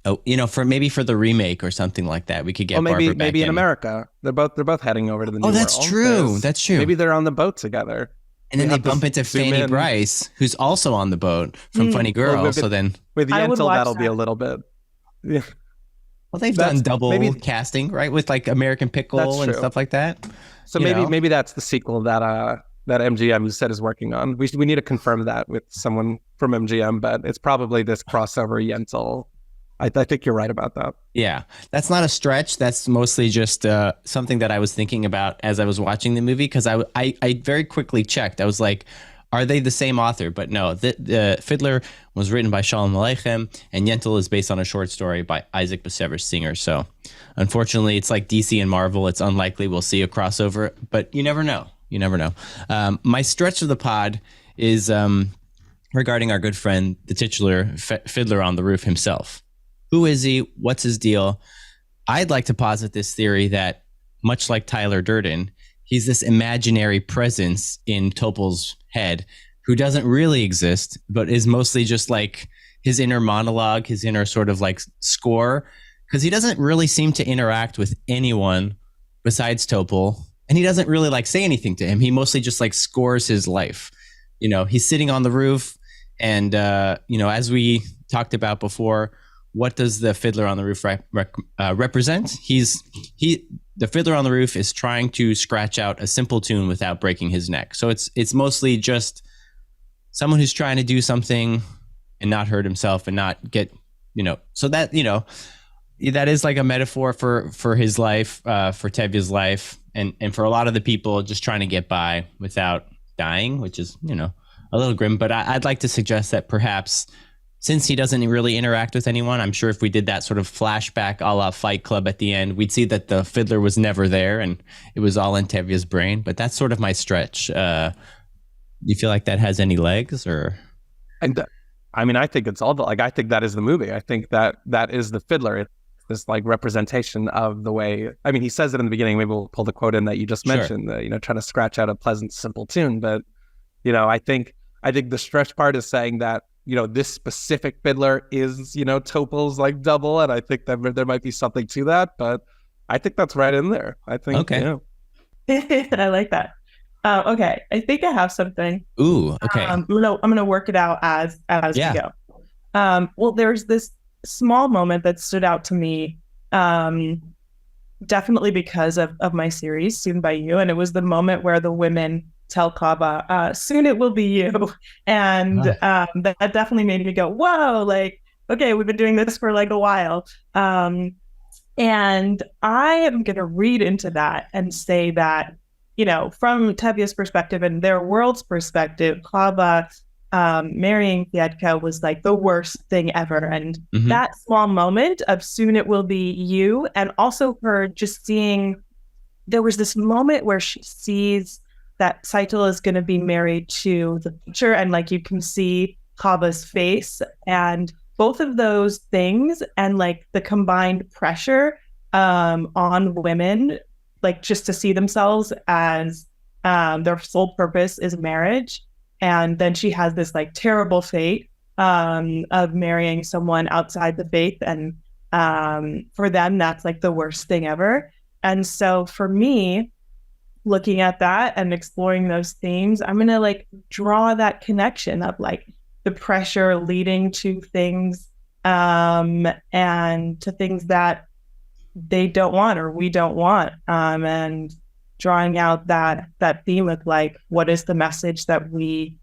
for the remake or something like that, we could get Barbara back
maybe in America. They're both heading over to the new world.
That's true. That's true.
Maybe they're on the boat together.
And then they bump into Fanny Bryce, who's also on the boat from Funny Girl.
Well,
so then
with Yentl, that'll be a little bit. Yeah.
Well, they've done double casting, right, with like American Pickle and stuff like that.
So maybe that's the sequel that MGM said is working on. We need to confirm that with someone from MGM, but it's probably this crossover Yentl. I think you're right about that.
Yeah, that's not a stretch. That's mostly just something that I was thinking about as I was watching the movie, because I very quickly checked. I was like, are they the same author? But no, the Fiddler was written by Shalom Aleichem, and Yentl is based on a short story by Isaac Bashevis Singer. So unfortunately, it's like DC and Marvel. It's unlikely we'll see a crossover, but you never know. My stretch of the pod is regarding our good friend, the titular Fiddler on the Roof himself. Who is he? What's his deal? I'd like to posit this theory that, much like Tyler Durden, he's this imaginary presence in Topol's head who doesn't really exist, but is mostly just like his inner monologue, his inner sort of like score, because he doesn't really seem to interact with anyone besides Topol, and he doesn't really like say anything to him. He mostly just like scores his life. He's sitting on the roof, and as we talked about before, what does the Fiddler on the Roof represent? The Fiddler on the Roof is trying to scratch out a simple tune without breaking his neck. So it's mostly just someone who's trying to do something and not hurt himself and not get, so that, that is like a metaphor for his life, for Tevye's life, and for a lot of the people just trying to get by without dying, which is, a little grim. But I'd like to suggest that perhaps, since he doesn't really interact with anyone, I'm sure if we did that sort of flashback a la Fight Club at the end, we'd see that the Fiddler was never there and it was all in Tevye's brain. But that's sort of my stretch. Do you feel like that has any legs, or?
I think it's all I think that is the movie. I think that is the Fiddler. It's this like representation of the way. I mean, he says it in the beginning. Maybe we'll pull the quote in that you just mentioned. Trying to scratch out a pleasant, simple tune. But I think the stretch part is saying that this specific Fiddler is Topol's like double, and I think that there might be something to that. But I think that's right in there. I think.
Okay.
I like that. Okay, I think I have something.
Ooh, okay.
I'm gonna work it out as we go. Well, there's this small moment that stood out to me, definitely because of my series, Soon by You, and it was the moment where the women tell Kaba, soon it will be you, and that definitely made me go, whoa, like, okay, we've been doing this for like a while, and I am gonna read into that and say that, from Tevye's perspective and their world's perspective, Kaba marrying Fiedka was like the worst thing ever. And that small moment of soon it will be you, and also her just seeing, there was this moment where she sees that Seitel is going to be married to the butcher, and like you can see Kaba's face, and both of those things and like the combined pressure on women, like just to see themselves as their sole purpose is marriage. And then she has this like terrible fate of marrying someone outside the faith. And for them, that's like the worst thing ever. And so for me, looking at that and exploring those themes, I'm going to like draw that connection of like the pressure leading to things and to things that they don't want or we don't want, and drawing out that theme of like, what is the message that we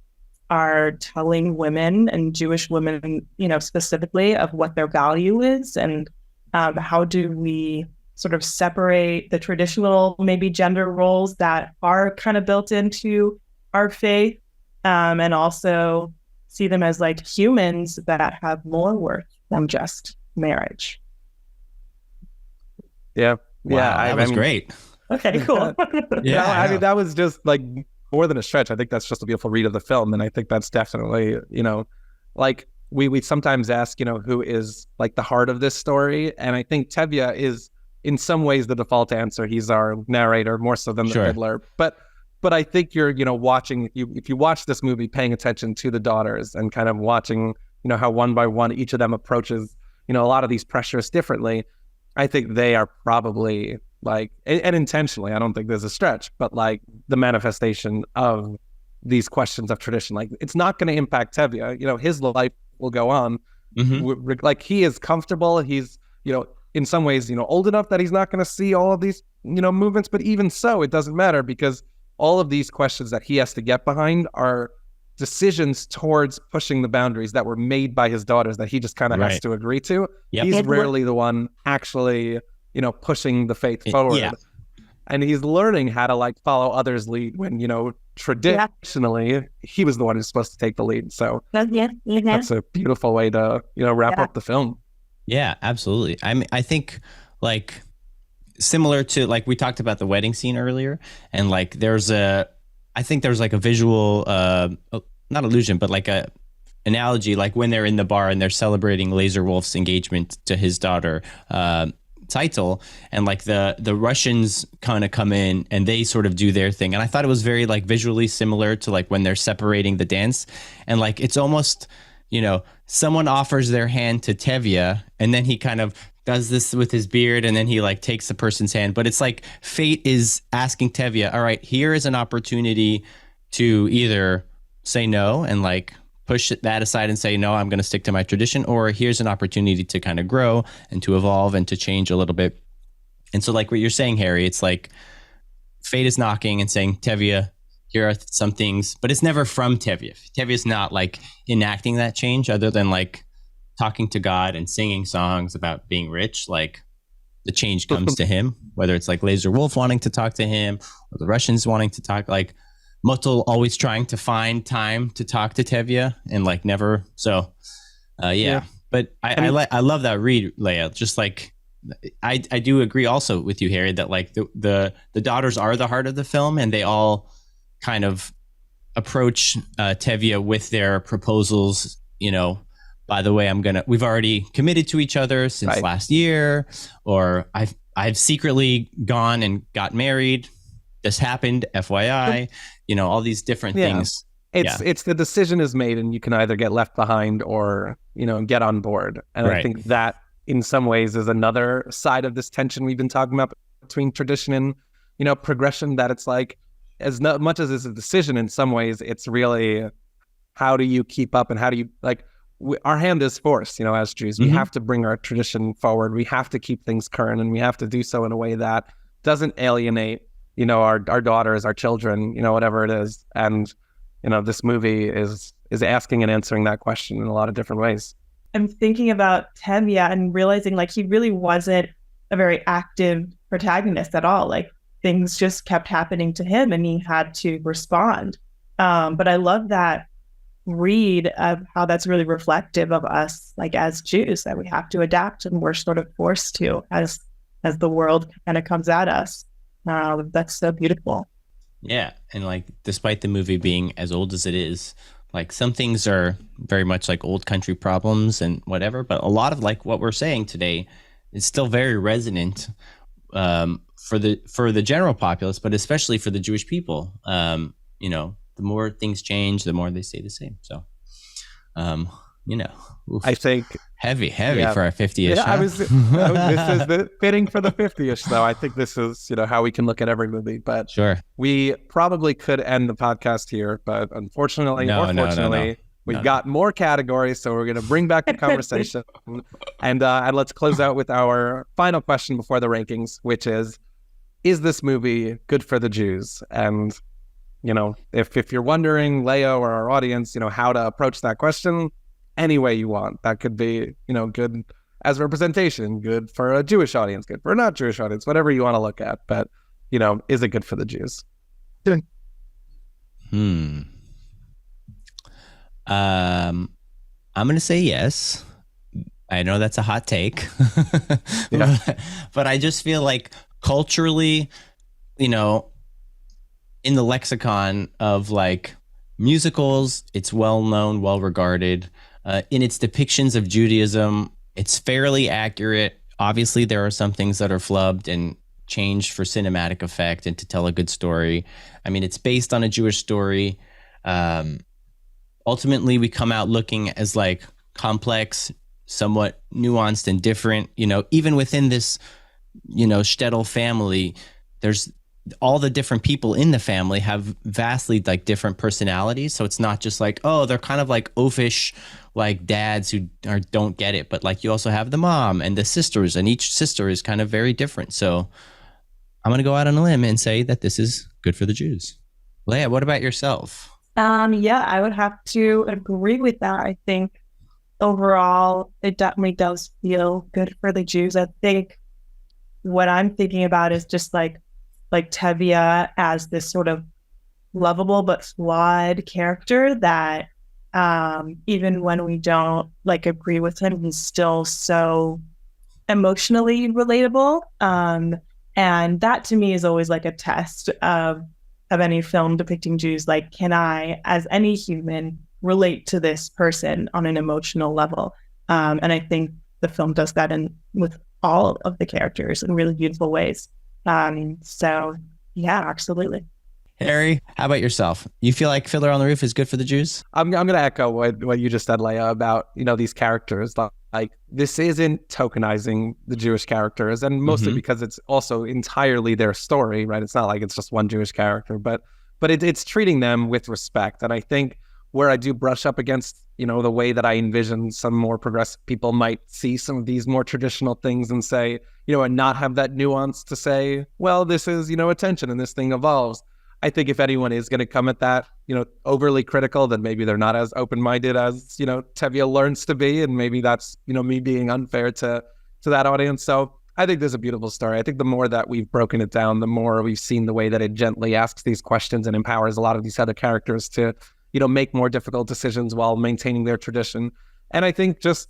are telling women and Jewish women, specifically, of what their value is, and how do we sort of separate the traditional maybe gender roles that are kind of built into our faith, and also see them as like humans that have more worth than just marriage.
Yeah.
Wow,
Yeah.
That was great.
Okay, cool.
Yeah. I mean, that was just like more than a stretch. I think that's just a beautiful read of the film. And I think that's definitely, like we sometimes ask, who is like the heart of this story. And I think Tevye is in some ways the default answer. He's our narrator more so than the Fiddler. But I think you're, watching, if you watch this movie, paying attention to the daughters and kind of watching, how one by one each of them approaches, a lot of these pressures differently. I think they are probably like, and intentionally, I don't think there's a stretch, but like the manifestation of these questions of tradition. Like, it's not going to impact Tevye. His life will go on. Like, he is comfortable. He's, in some ways, old enough that he's not going to see all of these, movements. But even so, it doesn't matter, because all of these questions that he has to get behind are decisions towards pushing the boundaries that were made by his daughters that he just kind of has to agree to. He's rarely the one actually, pushing the faith forward. And he's learning how to like follow others' lead when, traditionally he was the one who's supposed to take the lead. So that's a beautiful way to, wrap up the film.
Yeah, absolutely. I think like similar to like we talked about the wedding scene earlier, and like I think there's like a visual, not illusion, but like a analogy, like when they're in the bar and they're celebrating Laser Wolf's engagement to his daughter, Seitel, and like the Russians kind of come in and they sort of do their thing. And I thought it was very like visually similar to like when they're separating the dance, and like it's almost, someone offers their hand to Tevye and then he kind of does this with his beard, and then he like takes the person's hand. But it's like fate is asking Tevye, all right, here is an opportunity to either say no and like push that aside and say, no, I'm going to stick to my tradition, or here's an opportunity to kind of grow and to evolve and to change a little bit. And so like what you're saying, Harry, it's like fate is knocking and saying, Tevye, here are some things, but it's never from Tevye. Tevye's not like enacting that change other than like talking to God and singing songs about being rich. Like the change comes to him, whether it's like Laser Wolf wanting to talk to him or the Russians wanting to talk, like Motul always trying to find time to talk to Tevye and like never. So yeah. But I love that read, Leah. Just like I do agree also with you, Harry, that like the daughters are the heart of the film, and they all kind of approach Tevye with their proposals. You know, by the way, we've already committed to each other since last year, or I've secretly gone and got married. This happened, FYI. You know, all these different things.
It's the decision is made, and you can either get left behind or, you know, get on board. And I think that in some ways is another side of this tension we've been talking about between tradition and, you know, progression, that it's like, as much as it's a decision, in some ways, it's really how do you keep up, and how do you, like, our hand is forced, you know, as Jews. We have to bring our tradition forward. We have to keep things current, and we have to do so in a way that doesn't alienate, you know, our daughters, our children, you know, whatever it is. And, you know, this movie is asking and answering that question in a lot of different ways.
I'm thinking about Tevye and realizing like he really wasn't a very active protagonist at all. Like things just kept happening to him and he had to respond. But I love that read of how that's really reflective of us, like as Jews, that we have to adapt and we're sort of forced to as the world kind of comes at us. That's so beautiful.
Yeah. And like, despite the movie being as old as it is, like some things are very much like old country problems and whatever, but a lot of like what we're saying today is still very resonant for the general populace, but especially for the Jewish people. You know, the more things change, the more they stay the same. So, you know,
I think
heavy for our 50-ish.
Yeah, this is fitting for the 50-ish, though. I think this is, you know, how we can look at every movie. But
sure,
we probably could end the podcast here, but unfortunately, fortunately, we've got more categories, so we're going to bring back the conversation. And let's close out with our final question before the rankings, which is this movie good for the Jews? And, you know, if you're wondering, Leah or our audience, you know, how to approach that question, any way you want. That could be, you know, good as representation, good for a Jewish audience, good for a not Jewish audience, whatever you want to look at. But, you know, is it good for the Jews?
I'm going to say yes. I know that's a hot take, but I just feel like culturally, you know, in the lexicon of like musicals, it's well known, well regarded. In its depictions of Judaism, it's fairly accurate. Obviously, there are some things that are flubbed and changed for cinematic effect and to tell a good story. I mean, it's based on a Jewish story. Ultimately, we come out looking as like complex, somewhat nuanced and different. You know, even within this, you know, shtetl family, there's all the different people in the family have vastly like different personalities. So it's not just like, oh, they're kind of like oafish, like dads who don't get it. But like you also have the mom and the sisters, and each sister is kind of very different. So I'm going to go out on a limb and say that this is good for the Jews. Leah, what about yourself?
Yeah, I would have to agree with that. I think overall, it definitely does feel good for the Jews. I think what I'm thinking about is just like Tevye as this sort of lovable but flawed character that even when we don't like agree with him, he's still so emotionally relatable. And that to me is always like a test of any film depicting Jews. Like, can I, as any human, relate to this person on an emotional level? And I think the film does that with all of the characters in really beautiful ways. So yeah, absolutely.
Harry, how about yourself? You feel like Fiddler on the Roof is good for the Jews?
I'm going to echo what you just said, Leah, about, you know, these characters. Like this isn't tokenizing the Jewish characters, and mostly because it's also entirely their story, right? It's not like it's just one Jewish character, but it's treating them with respect. And I think where I do brush up against, you know, the way that I envision some more progressive people might see some of these more traditional things and say, you know, and not have that nuance to say, well, this is, you know, attention and this thing evolves. I think if anyone is going to come at that, overly critical, then maybe they're not as open-minded as, Tevye learns to be. And maybe that's, me being unfair to that audience. So I think there's a beautiful story. I think the more that we've broken it down, the more we've seen the way that it gently asks these questions and empowers a lot of these other characters to, make more difficult decisions while maintaining their tradition. And I think just,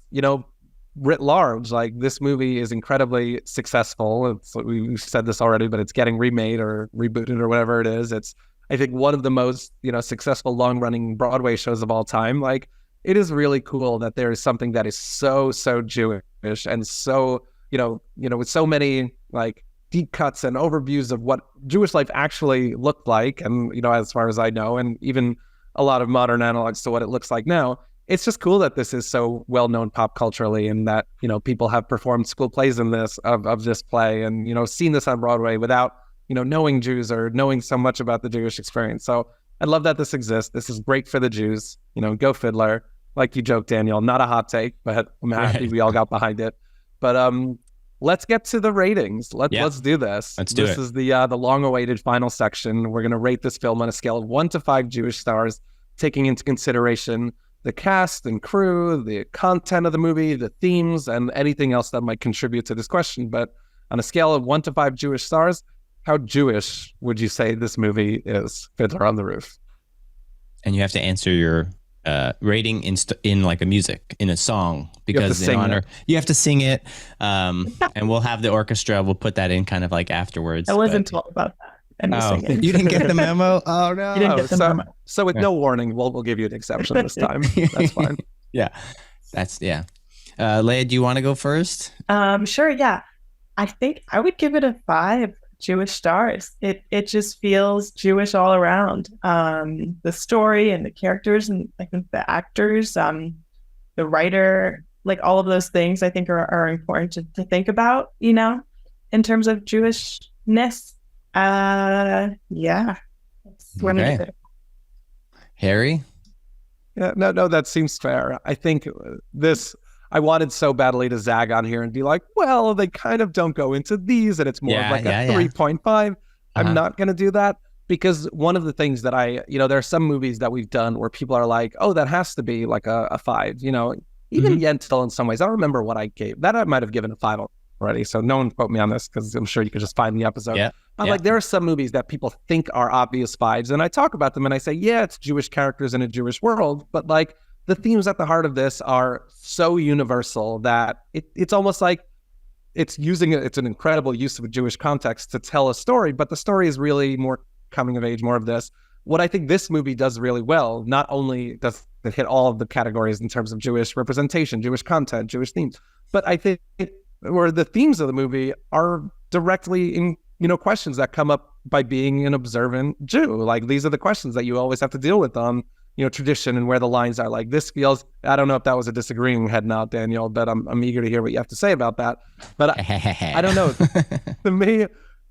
writ large, like this movie is incredibly successful. We've said this already, but it's getting remade or rebooted or whatever it is. It's, I think, one of the most, successful long-running Broadway shows of all time. Like, it is really cool that there is something that is so Jewish and so, with so many like deep cuts and overviews of what Jewish life actually looked like. And, as far as I know, and even a lot of modern analogs to what it looks like now. It's just cool that this is so well known pop culturally, and that, people have performed school plays in this of this play and, seen this on Broadway without, knowing Jews or knowing so much about the Jewish experience. So I love that this exists. This is great for the Jews, go Fiddler. Like you joked, Daniel, not a hot take, but I'm happy we all got behind it. But let's get to the ratings. Let's do this.
Let's do it.
This is the long-awaited final section. We're going to rate this film on a scale of 1 to 5 Jewish stars, taking into consideration the cast and crew, the content of the movie, the themes, and anything else that might contribute to this question. But on a scale of 1 to 5 Jewish stars, how Jewish would you say this movie is, Fiddler on the Roof?
And you have to answer your rating in like a music, in a song, because in honor, you have to sing it. And we'll have the orchestra. We'll put that in kind of like afterwards.
I wasn't told about that.
You didn't get the memo? Oh no!
You didn't get the memo.
So with no warning, we'll give you an exception this time. That's fine.
Yeah, Leah, do you want to go first?
Sure. Yeah, I think I would give it a 5 Jewish stars. It just feels Jewish all around. The story and the characters and I think the actors, the writer, like all of those things, I think are important to think about. In terms of Jewishness. Yeah.
Okay. Harry?
Yeah, no, that seems fair. I think I wanted so badly to zag on here and be like, well, they kind of don't go into these, and it's more of like a 3.5. I'm not going to do that, because one of the things that there are some movies that we've done where people are like, oh, that has to be like a 5, even Yentl in some ways. I don't remember what I gave. That I might have given a 5 already, so no one quote me on this, because I'm sure you could just find the episode. Like, there are some movies that people think are obvious 5s, and I talk about them and I say, yeah, it's Jewish characters in a Jewish world, but like the themes at the heart of this are so universal that it's almost like it's an incredible use of a Jewish context to tell a story, but the story is really more coming of age, more of this. What I think this movie does really well, not only does it hit all of the categories in terms of Jewish representation, Jewish content, Jewish themes, but I think where the themes of the movie are directly in questions that come up by being an observant Jew. Like, these are the questions that you always have to deal with on, tradition and where the lines are. Like, this feels, I don't know if that was a disagreeing head nod, Daniel, but I'm eager to hear what you have to say about that. But I don't know.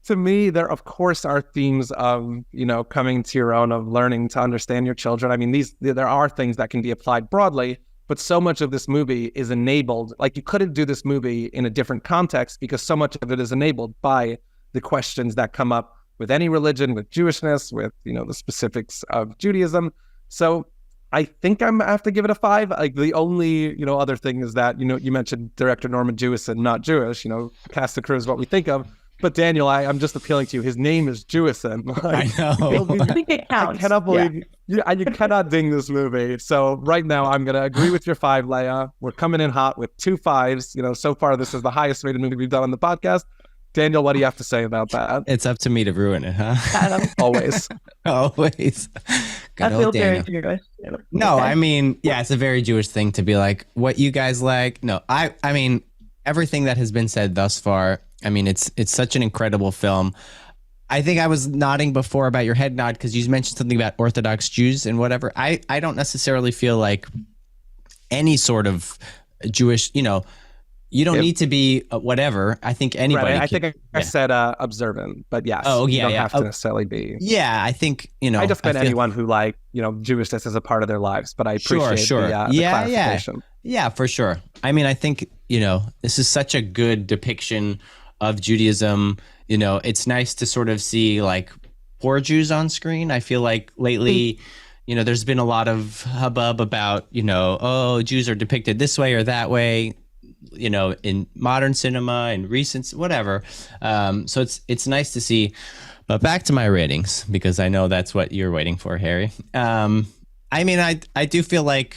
To me, there of course are themes of, coming to your own, of learning to understand your children. I mean, there are things that can be applied broadly, but so much of this movie is enabled. Like, you couldn't do this movie in a different context, because so much of it is enabled by the questions that come up with any religion, with Jewishness, with, the specifics of Judaism. So I think I have to give it a 5. Like, the only, other thing is that, you mentioned director Norman Jewison, not Jewish, cast and crew is what we think of. But Daniel, I'm just appealing to you. His name is Jewison. Like,
I know.
I think it counts.
I cannot believe you cannot ding this movie. So right now, I'm going to agree with your 5, Leah. We're coming in hot with 2 5s. So far, this is the highest rated movie we've done on the podcast. Daniel, what do you have to say about that?
It's up to me to ruin it, huh?
Always.
Always.
I feel very Jewish.
No, I mean, yeah, it's a very Jewish thing to be like, what you guys like. No, I mean, everything that has been said thus far, I mean, it's such an incredible film. I think I was nodding before about your head nod because you mentioned something about Orthodox Jews and whatever. I don't necessarily feel like any sort of Jewish, you don't need to be whatever. I think anybody.
Right. I think I said observant, but yes.
Oh, yeah.
You don't have to necessarily be.
Yeah, I think,
I just meant anyone who Jewishness is a part of their lives, but I appreciate the clarification.
Yeah, for sure. I mean, I think, this is such a good depiction of Judaism. It's nice to sort of see like poor Jews on screen. I feel like lately, there's been a lot of hubbub about, oh, Jews are depicted this way or that way, in modern cinema and recent, whatever. So it's nice to see. But back to my ratings, because I know that's what you're waiting for, Harry. I do feel like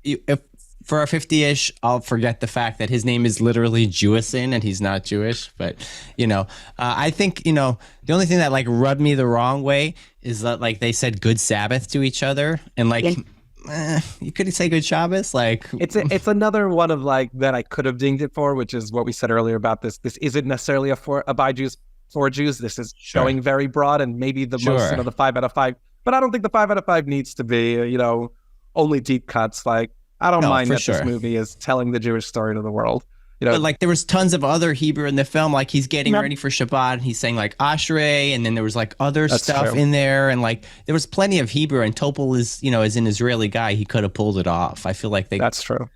if for our 50-ish, I'll forget the fact that his name is literally Jewison and he's not Jewish. But, I think, the only thing that like rubbed me the wrong way is that like they said good Sabbath to each other. And like, you couldn't say good Shabbos. Like
it's another one of like that I could have dinged it for, which is what we said earlier about this. This isn't necessarily a by Jews for Jews. This is showing very broad and maybe the most, the 5 out of 5. But I don't think the 5 out of 5 needs to be, only deep cuts. Like, I don't mind that this movie is telling the Jewish story to the world.
But like there was tons of other Hebrew in the film. Like he's getting ready for Shabbat and he's saying like Ashrei, and then there was like other stuff in there, and like there was plenty of Hebrew. And Topol is is an Israeli guy. He could have pulled it off. I feel like
that's true.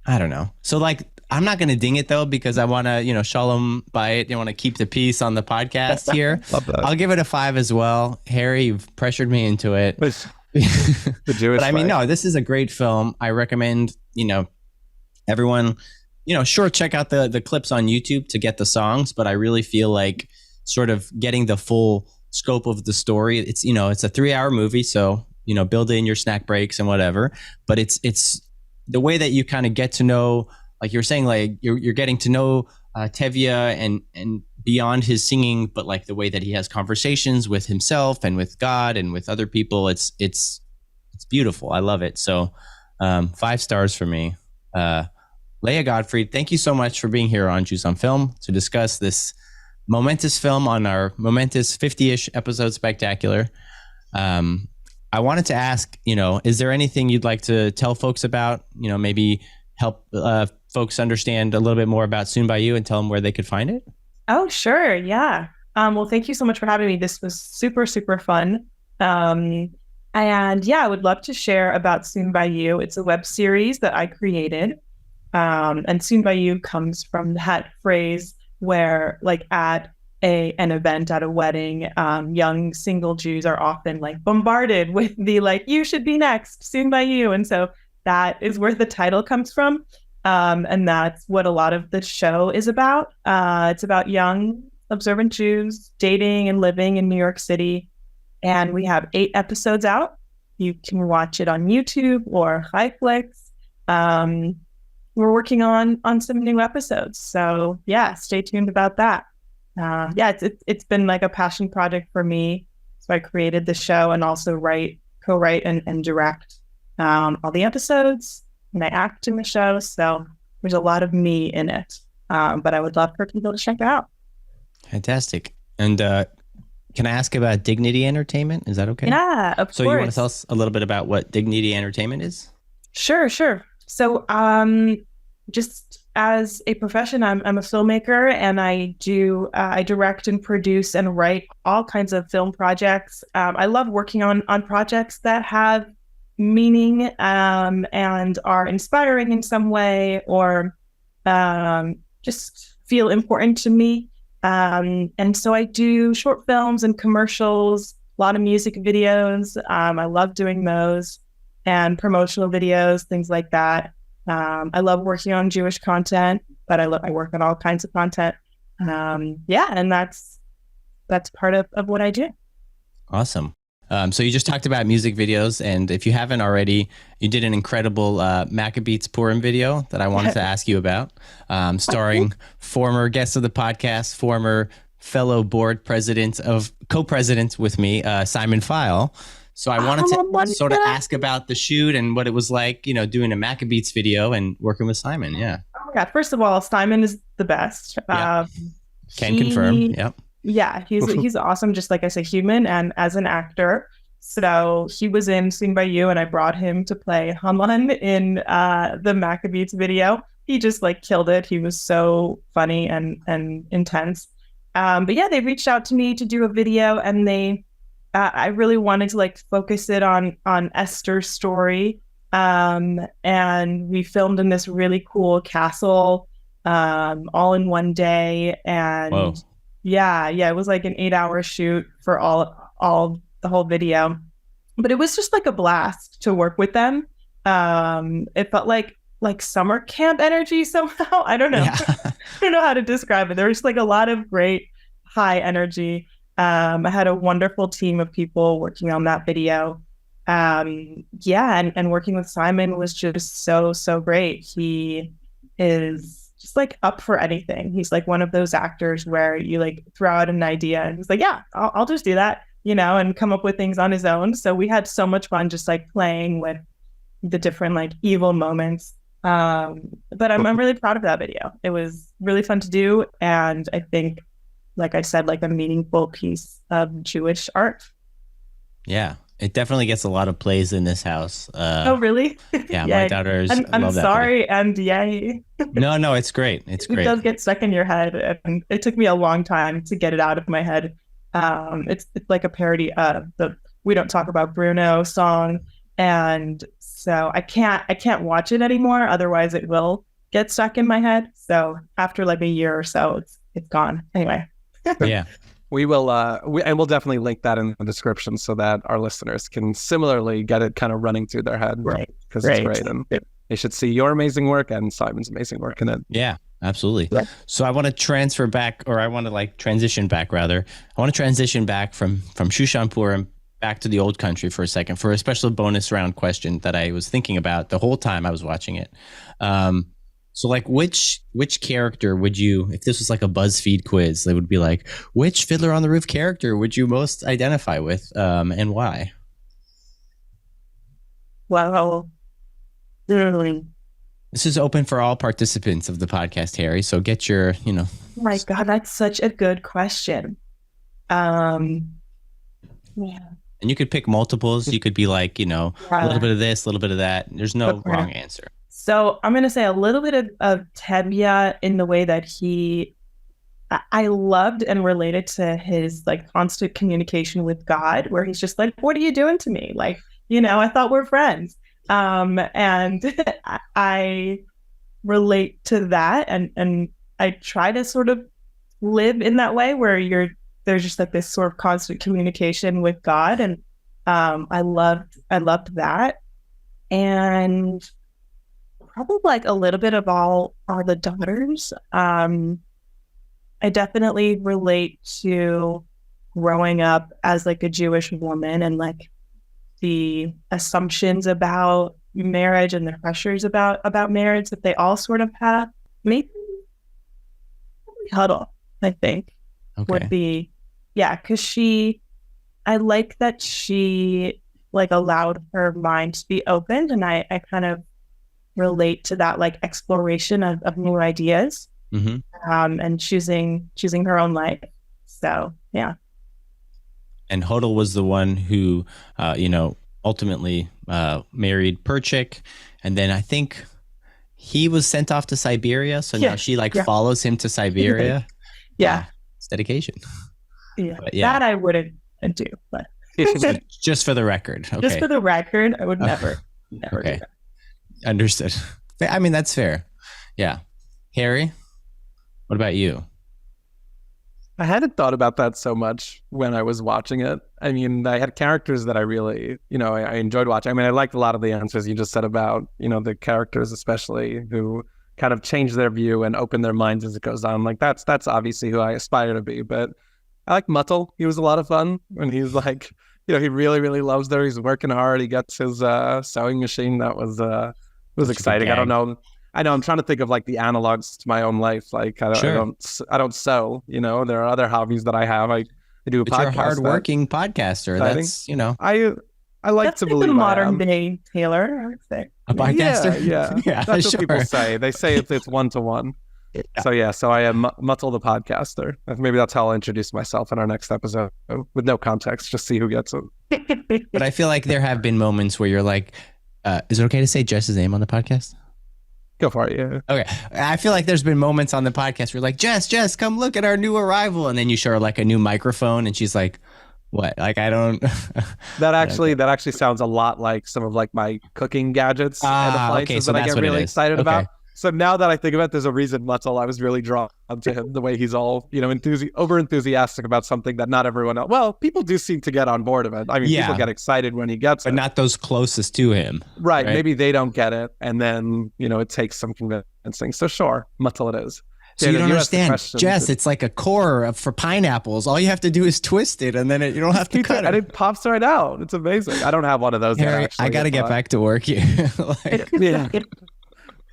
I don't know. So like I'm not going to ding it though, because I want to Shalom by it. I want to keep the peace on the podcast here.
Love that.
I'll give it a 5 as well. Harry, you've pressured me into it.
The Jewish
but I mean, no, this is a great film. I recommend, everyone, sure, check out the clips on YouTube to get the songs, but I really feel like sort of getting the full scope of the story. It's, it's a 3-hour movie, so, build in your snack breaks and whatever, but it's the way that you kind of get to know, like you're saying, like you're getting to know Tevye and beyond his singing, but like the way that he has conversations with himself and with God and with other people, it's beautiful. I love it. So 5 stars for me. Leah Gottfried, thank you so much for being here on Jews on Film to discuss this momentous film on our momentous 50-ish episode spectacular. I wanted to ask, is there anything you'd like to tell folks about, maybe help folks understand a little bit more about Soon by You and tell them where they could find it?
Oh, sure. Yeah. Well, thank you so much for having me. This was super, super fun. And yeah, I would love to share about Soon by You. It's a web series that I created. And Soon by You comes from that phrase where like at an event, at a wedding, young single Jews are often like bombarded with the like, you should be next, Soon by You. And so that is where the title comes from. And that's what a lot of the show is about. It's about young observant Jews dating and living in New York City. And we have 8 episodes out. You can watch it on YouTube or Netflix. We're working on some new episodes. So yeah, stay tuned about that. It's been like a passion project for me. So I created the show and also co-write and direct all the episodes. And I act in the show, so there's a lot of me in it. But I would love for people to check it out.
Fantastic. And can I ask about Dignity Entertainment? Is that okay?
Yeah, of course.
So you want to tell us a little bit about what Dignity Entertainment is?
Sure. So just as a profession, I'm a filmmaker, and I direct and produce and write all kinds of film projects. I love working on projects that have meaning and are inspiring in some way, or just feel important to me. And so I do short films and commercials, a lot of music videos. I love doing those, and promotional videos, things like that. I love working on Jewish content, but I work on all kinds of content. And that's part of what I do.
Awesome. So you just talked about music videos, and if you haven't already, you did an incredible Maccabees Purim video that I wanted to ask you about, starring former guest of the podcast, former fellow board co-president with me, Simon File. So I wanted to sort of ask about the shoot and what it was like, doing a Maccabees video and working with Simon. Yeah.
Oh my God. First of all, Simon is the best.
Yeah. Can confirm. Yep.
Yeah, he's awesome, just like I say, human and as an actor. So he was in Soon by You, and I brought him to play Haman in the Maccabees video. He just like killed it. He was so funny and intense. But yeah, they reached out to me to do a video, and I really wanted to like focus it on Esther's story. And we filmed in this really cool castle, all in one day, and. Whoa. Yeah, it was like an 8-hour shoot for all the whole video. But it was just like a blast to work with them. It felt like summer camp energy somehow. I don't know.
Yeah.
I don't know how to describe it. There was just like a lot of great high energy. I had a wonderful team of people working on that video. And working with Simon was just so great. He is just like up for anything. He's like one of those actors where you like throw out an idea and he's like, yeah, I'll just do that, and come up with things on his own. So we had so much fun just like playing with the different like evil moments. But I'm really proud of that video. It was really fun to do. And I think, like I said, like a meaningful piece of Jewish art.
Yeah. It definitely gets a lot of plays in this house.
Oh, really?
Yeah, my daughters love that.
I'm sorry, and yay.
No, it's great. It's great.
It does get stuck in your head, and it took me a long time to get it out of my head. It's like a parody of the "We Don't Talk About Bruno" song, and so I can't watch it anymore. Otherwise, it will get stuck in my head. So after like a year or so, it's gone. Anyway.
Yeah.
We will, and we'll definitely link that in the description so that our listeners can similarly get it kind of running through their head.
Right.
Because it's great. And they should see your amazing work and Simon's amazing work in it.
Yeah, absolutely. Yeah. So I want to transfer back, or I want to like transition back rather. I want to transition back from Shushanpur and back to the old country for a second for a special bonus round question that I was thinking about the whole time I was watching it. So like which character would you, if this was like a BuzzFeed quiz, they would be like, which Fiddler on the Roof character would you most identify with, and why?
Wow.
This is open for all participants of the podcast, Harry. So get your,
Oh my God, that's such a good question. Yeah.
And you could pick multiples. You could be like, a little bit of this, a little bit of that. There's no wrong answer.
So I'm going to say a little bit of Tevye in the way that I loved and related to his like constant communication with God, where he's just like, what are you doing to me? Like, I thought we're friends. And I relate to that. And I try to sort of live in that way where there's just like this sort of constant communication with God. And I loved that. And probably like a little bit of all are the daughters. I definitely relate to growing up as like a Jewish woman and like the assumptions about marriage and the pressures about marriage that they all sort of have. Maybe Huddle, I think, would be, because I like that she like allowed her mind to be opened, and I kind of relate to that like exploration of new ideas, and choosing her own life. So yeah.
And Hodel was the one who ultimately married Perchik, and then I think he was sent off to Siberia, so now she follows him to Siberia. It's dedication.
That I wouldn't do, but
just for the record. Okay.
Just for the record, I would never do that.
Understood. I mean, that's fair. Yeah. Harry, what about you?
I hadn't thought about that so much when I was watching it. I mean, I had characters that I really, I enjoyed watching. I mean, I liked a lot of the answers you just said about, the characters, especially who kind of change their view and open their minds as it goes on. Like that's obviously who I aspire to be. But I like Muttel. He was a lot of fun when he's like, he really, really loves her. He's working hard. He gets his sewing machine. That was exciting. I don't know. I know I'm trying to think of like the analogs to my own life. Like I don't sew, there are other hobbies that I have. I do a podcast.
You're a hardworking podcaster. That's,
I like
that's
to
like
believe
the modern day Taylor, I would say.
A podcaster?
Yeah. That's what people say. They say it's one-to-one. Yeah. So I am Muttel the podcaster. Maybe that's how I'll introduce myself in our next episode with no context, just see who gets it.
But I feel like there have been moments where you're like, is it okay to say Jess's name on the podcast?
Go for it, yeah.
Okay. I feel like there's been moments on the podcast where you're like, Jess, come look at our new arrival. And then you show her like a new microphone and she's like, what? Like, I don't.
That actually sounds a lot like some of like my cooking gadgets and appliances that I get really excited about. So now that I think about it, there's a reason Mutzel, I was really drawn to him, the way he's all, over enthusiastic about something that not everyone else. Well, people do seem to get on board of it. I mean, people get excited when he gets it.
But not those closest to him.
Right. Maybe they don't get it. And then, it takes some convincing. So sure, Mutzel it is.
So you don't understand, Jess, it's like a core for pineapples. All you have to do is twist it, and then you don't have to cut it.
And it pops right out. It's amazing. I don't have one of those.
Harry, I got to get back to work here.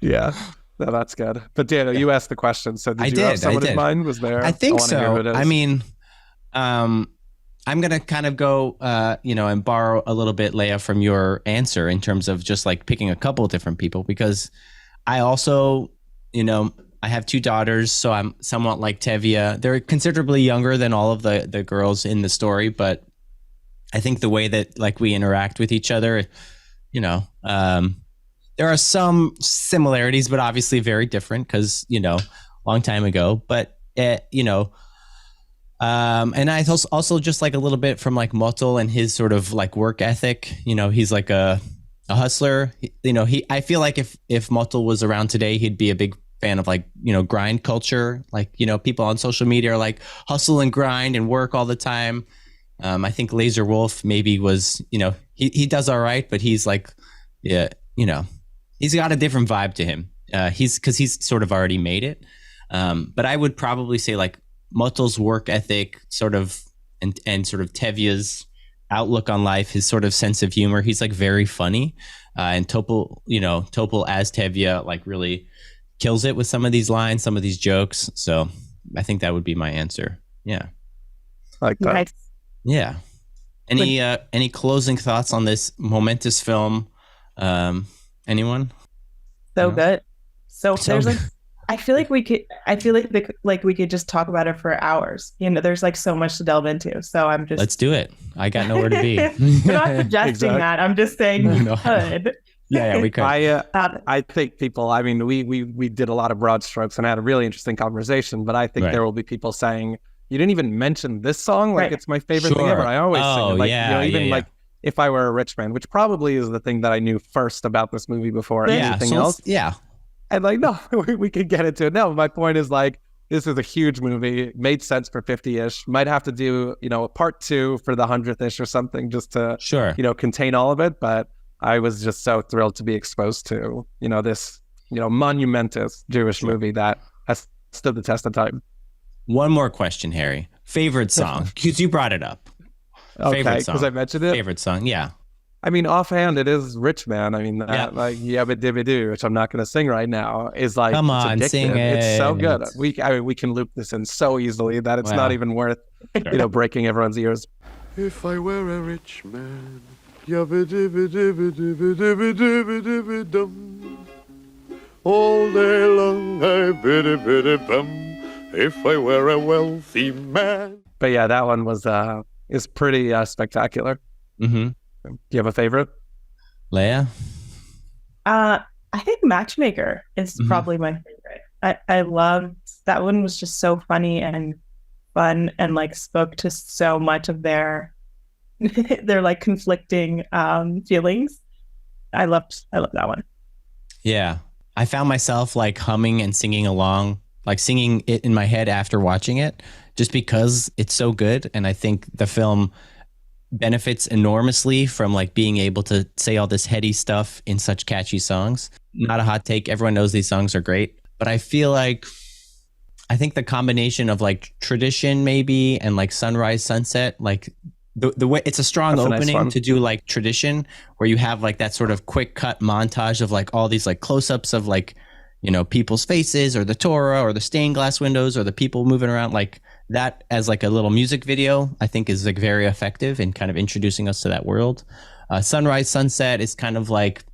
Yeah. No, that's good. But Daniel, you asked the question. So did you have someone in mind? Was there?
I think so. I mean, I'm going to kind of go, and borrow a little bit, Leah, from your answer in terms of just like picking a couple of different people, because I also, I have 2 daughters, so I'm somewhat like Tevye. They're considerably younger than all of the girls in the story, but I think the way that like we interact with each other, there are some similarities, but obviously very different because, long time ago. But, and I also just like a little bit from like Mutzel and his sort of like work ethic. He's like a hustler. I feel like if Mutzel was around today, he'd be a big fan of like, grind culture. Like, people on social media are like hustle and grind and work all the time. I think Laser Wolf maybe was, he does all right, but he's like, he's got a different vibe to him. He's sort of already made it. But I would probably say like Mutzel's work ethic sort of, and sort of Tevye's outlook on life, his sort of sense of humor. He's like very funny. And Topol as Tevye like really kills it with some of these lines, some of these jokes. So I think that would be my answer. Yeah.
I like that.
Nice.
Yeah. Any closing thoughts on this momentous film? Anyone?
So good. So
So
there's
good.
like, I feel like we could just talk about it for hours. There's like so much to delve into. So I'm just
Let's do it. I got nowhere to be.
I'm not suggesting
Exactly.
that. I'm just saying we
No.
could.
Yeah, we could.
I think people, I mean, we did a lot of broad strokes and had a really interesting conversation, but I think
Right.
there will be people saying, you didn't even mention this song. Like,
Right.
it's my favorite thing
Sure.
ever. I always sing
Oh,
it. Like,
yeah,
even
yeah.
like If I Were a Rich Man, which probably is the thing that I knew first about this movie before
Yeah,
anything
so
else.
yeah.
And like, no, we could get into it. No, my point is like, this is a huge movie. It made sense for 50-ish. Might have to do, a part 2 for the 100th-ish or something just to,
Sure.
contain all of it. But I was just so thrilled to be exposed to, this, monumentous Jewish movie that has stood the test of time.
One more question, Harry. Favorite song? Because you brought it up.
Okay,
Favorite song.
because I mentioned it.
Favorite song, yeah.
I mean, offhand, it is Rich Man. I mean,
Yeah.
like Yabba Dibba Doo, which I'm not going to sing right now, is like,
Come
it's
on,
addictive.
sing
It's so
it.
good. We can loop this in so easily that it's
Wow.
not even worth, breaking everyone's ears.
If I were a rich man, yabba dibba dibba dibba dibba dibba dibba dum. All day long I biddy biddy bum. If I were a wealthy man.
But yeah, that one is pretty spectacular.
Mm-hmm.
Do you have a favorite?
Leah?
I think Matchmaker is
Mhm.
probably my favorite. I loved that one. Was just so funny and fun and like spoke to so much of their like conflicting feelings. I loved that one.
Yeah. I found myself like humming and singing along, like singing it in my head after watching it, just because it's so good. And I think the film benefits enormously from like being able to say all this heady stuff in such catchy songs. Not a hot take. Everyone knows these songs are great, but I feel like I think the combination of like tradition maybe and like sunrise sunset, like the way it's a strong
That's a nice
opening
one.
to do like tradition where you have like that sort of quick cut montage of like all these like close-ups of like, people's faces or the Torah or the stained glass windows or the people moving around, like that as like a little music video, I think is like very effective in kind of introducing us to that world. Sunrise Sunset is kind of like,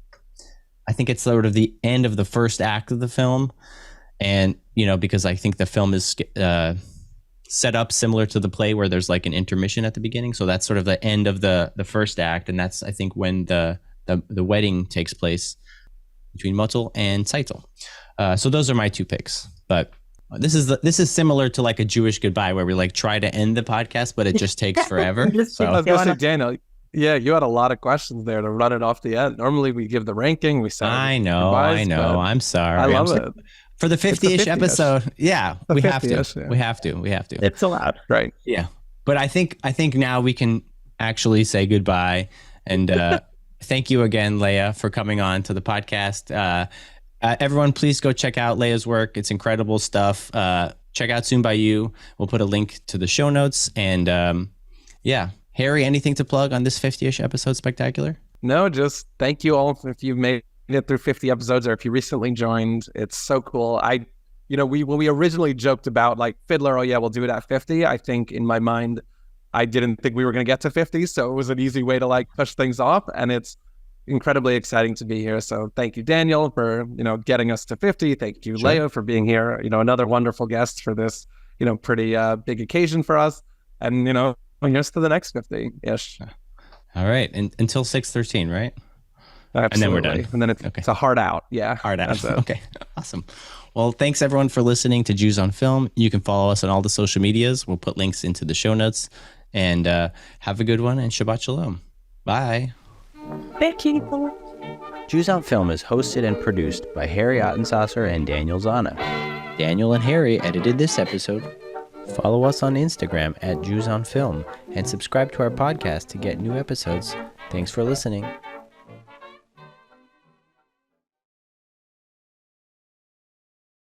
I think it's sort of the end of the first act of the film. And, because I think the film is set up similar to the play where there's like an intermission at the beginning. So that's sort of the end of the first act. And that's, I think, when the wedding takes place between Mutzel and Tzeitel. So those are my 2 picks. But this is similar to like a Jewish goodbye where we like try to end the podcast, but it just takes forever.
Just
So
I was going to say,
Fiona.
Daniel, Yeah, you had a lot of questions there to run it off the end. Normally we give the ranking. We say
I know. I'm sorry.
I love it.
For the 50-ish episode. Yeah, we have to.
Yeah.
We have to.
It's allowed.
Right.
Yeah. But I think now we can actually say goodbye. And thank you again, Leah, for coming on to the podcast. Everyone, please go check out Leah's work. It's incredible stuff. Check out Soon by You. We'll put a link to the show notes. And yeah. Harry, anything to plug on this 50-ish episode spectacular?
No, just thank you all if you've made it through 50 episodes or if you recently joined. It's so cool. When we originally joked about like Fiddler, oh yeah, we'll do it at 50. I think in my mind, I didn't think we were going to get to 50. So it was an easy way to like push things off. And it's incredibly exciting to be here. So thank you, Daniel, for, getting us to 50. Thank you, Leah, for being here. Another wonderful guest for this, pretty big occasion for us. And, here's to the next 50-ish.
All right. And until 613, right?
Absolutely.
And then we're done.
And then it's a hard out. Yeah.
Hard out. Okay. Awesome. Well, thanks everyone for listening to Jews on Film. You can follow us on all the social medias. We'll put links into the show notes. And have a good one and Shabbat Shalom. Bye.
Thank you.
Jews on Film is hosted and produced by Harry Ottensasser and Daniel Zana. Daniel and Harry edited this episode. Follow us on Instagram at Jews on Film and subscribe to our podcast to get new episodes. Thanks for listening.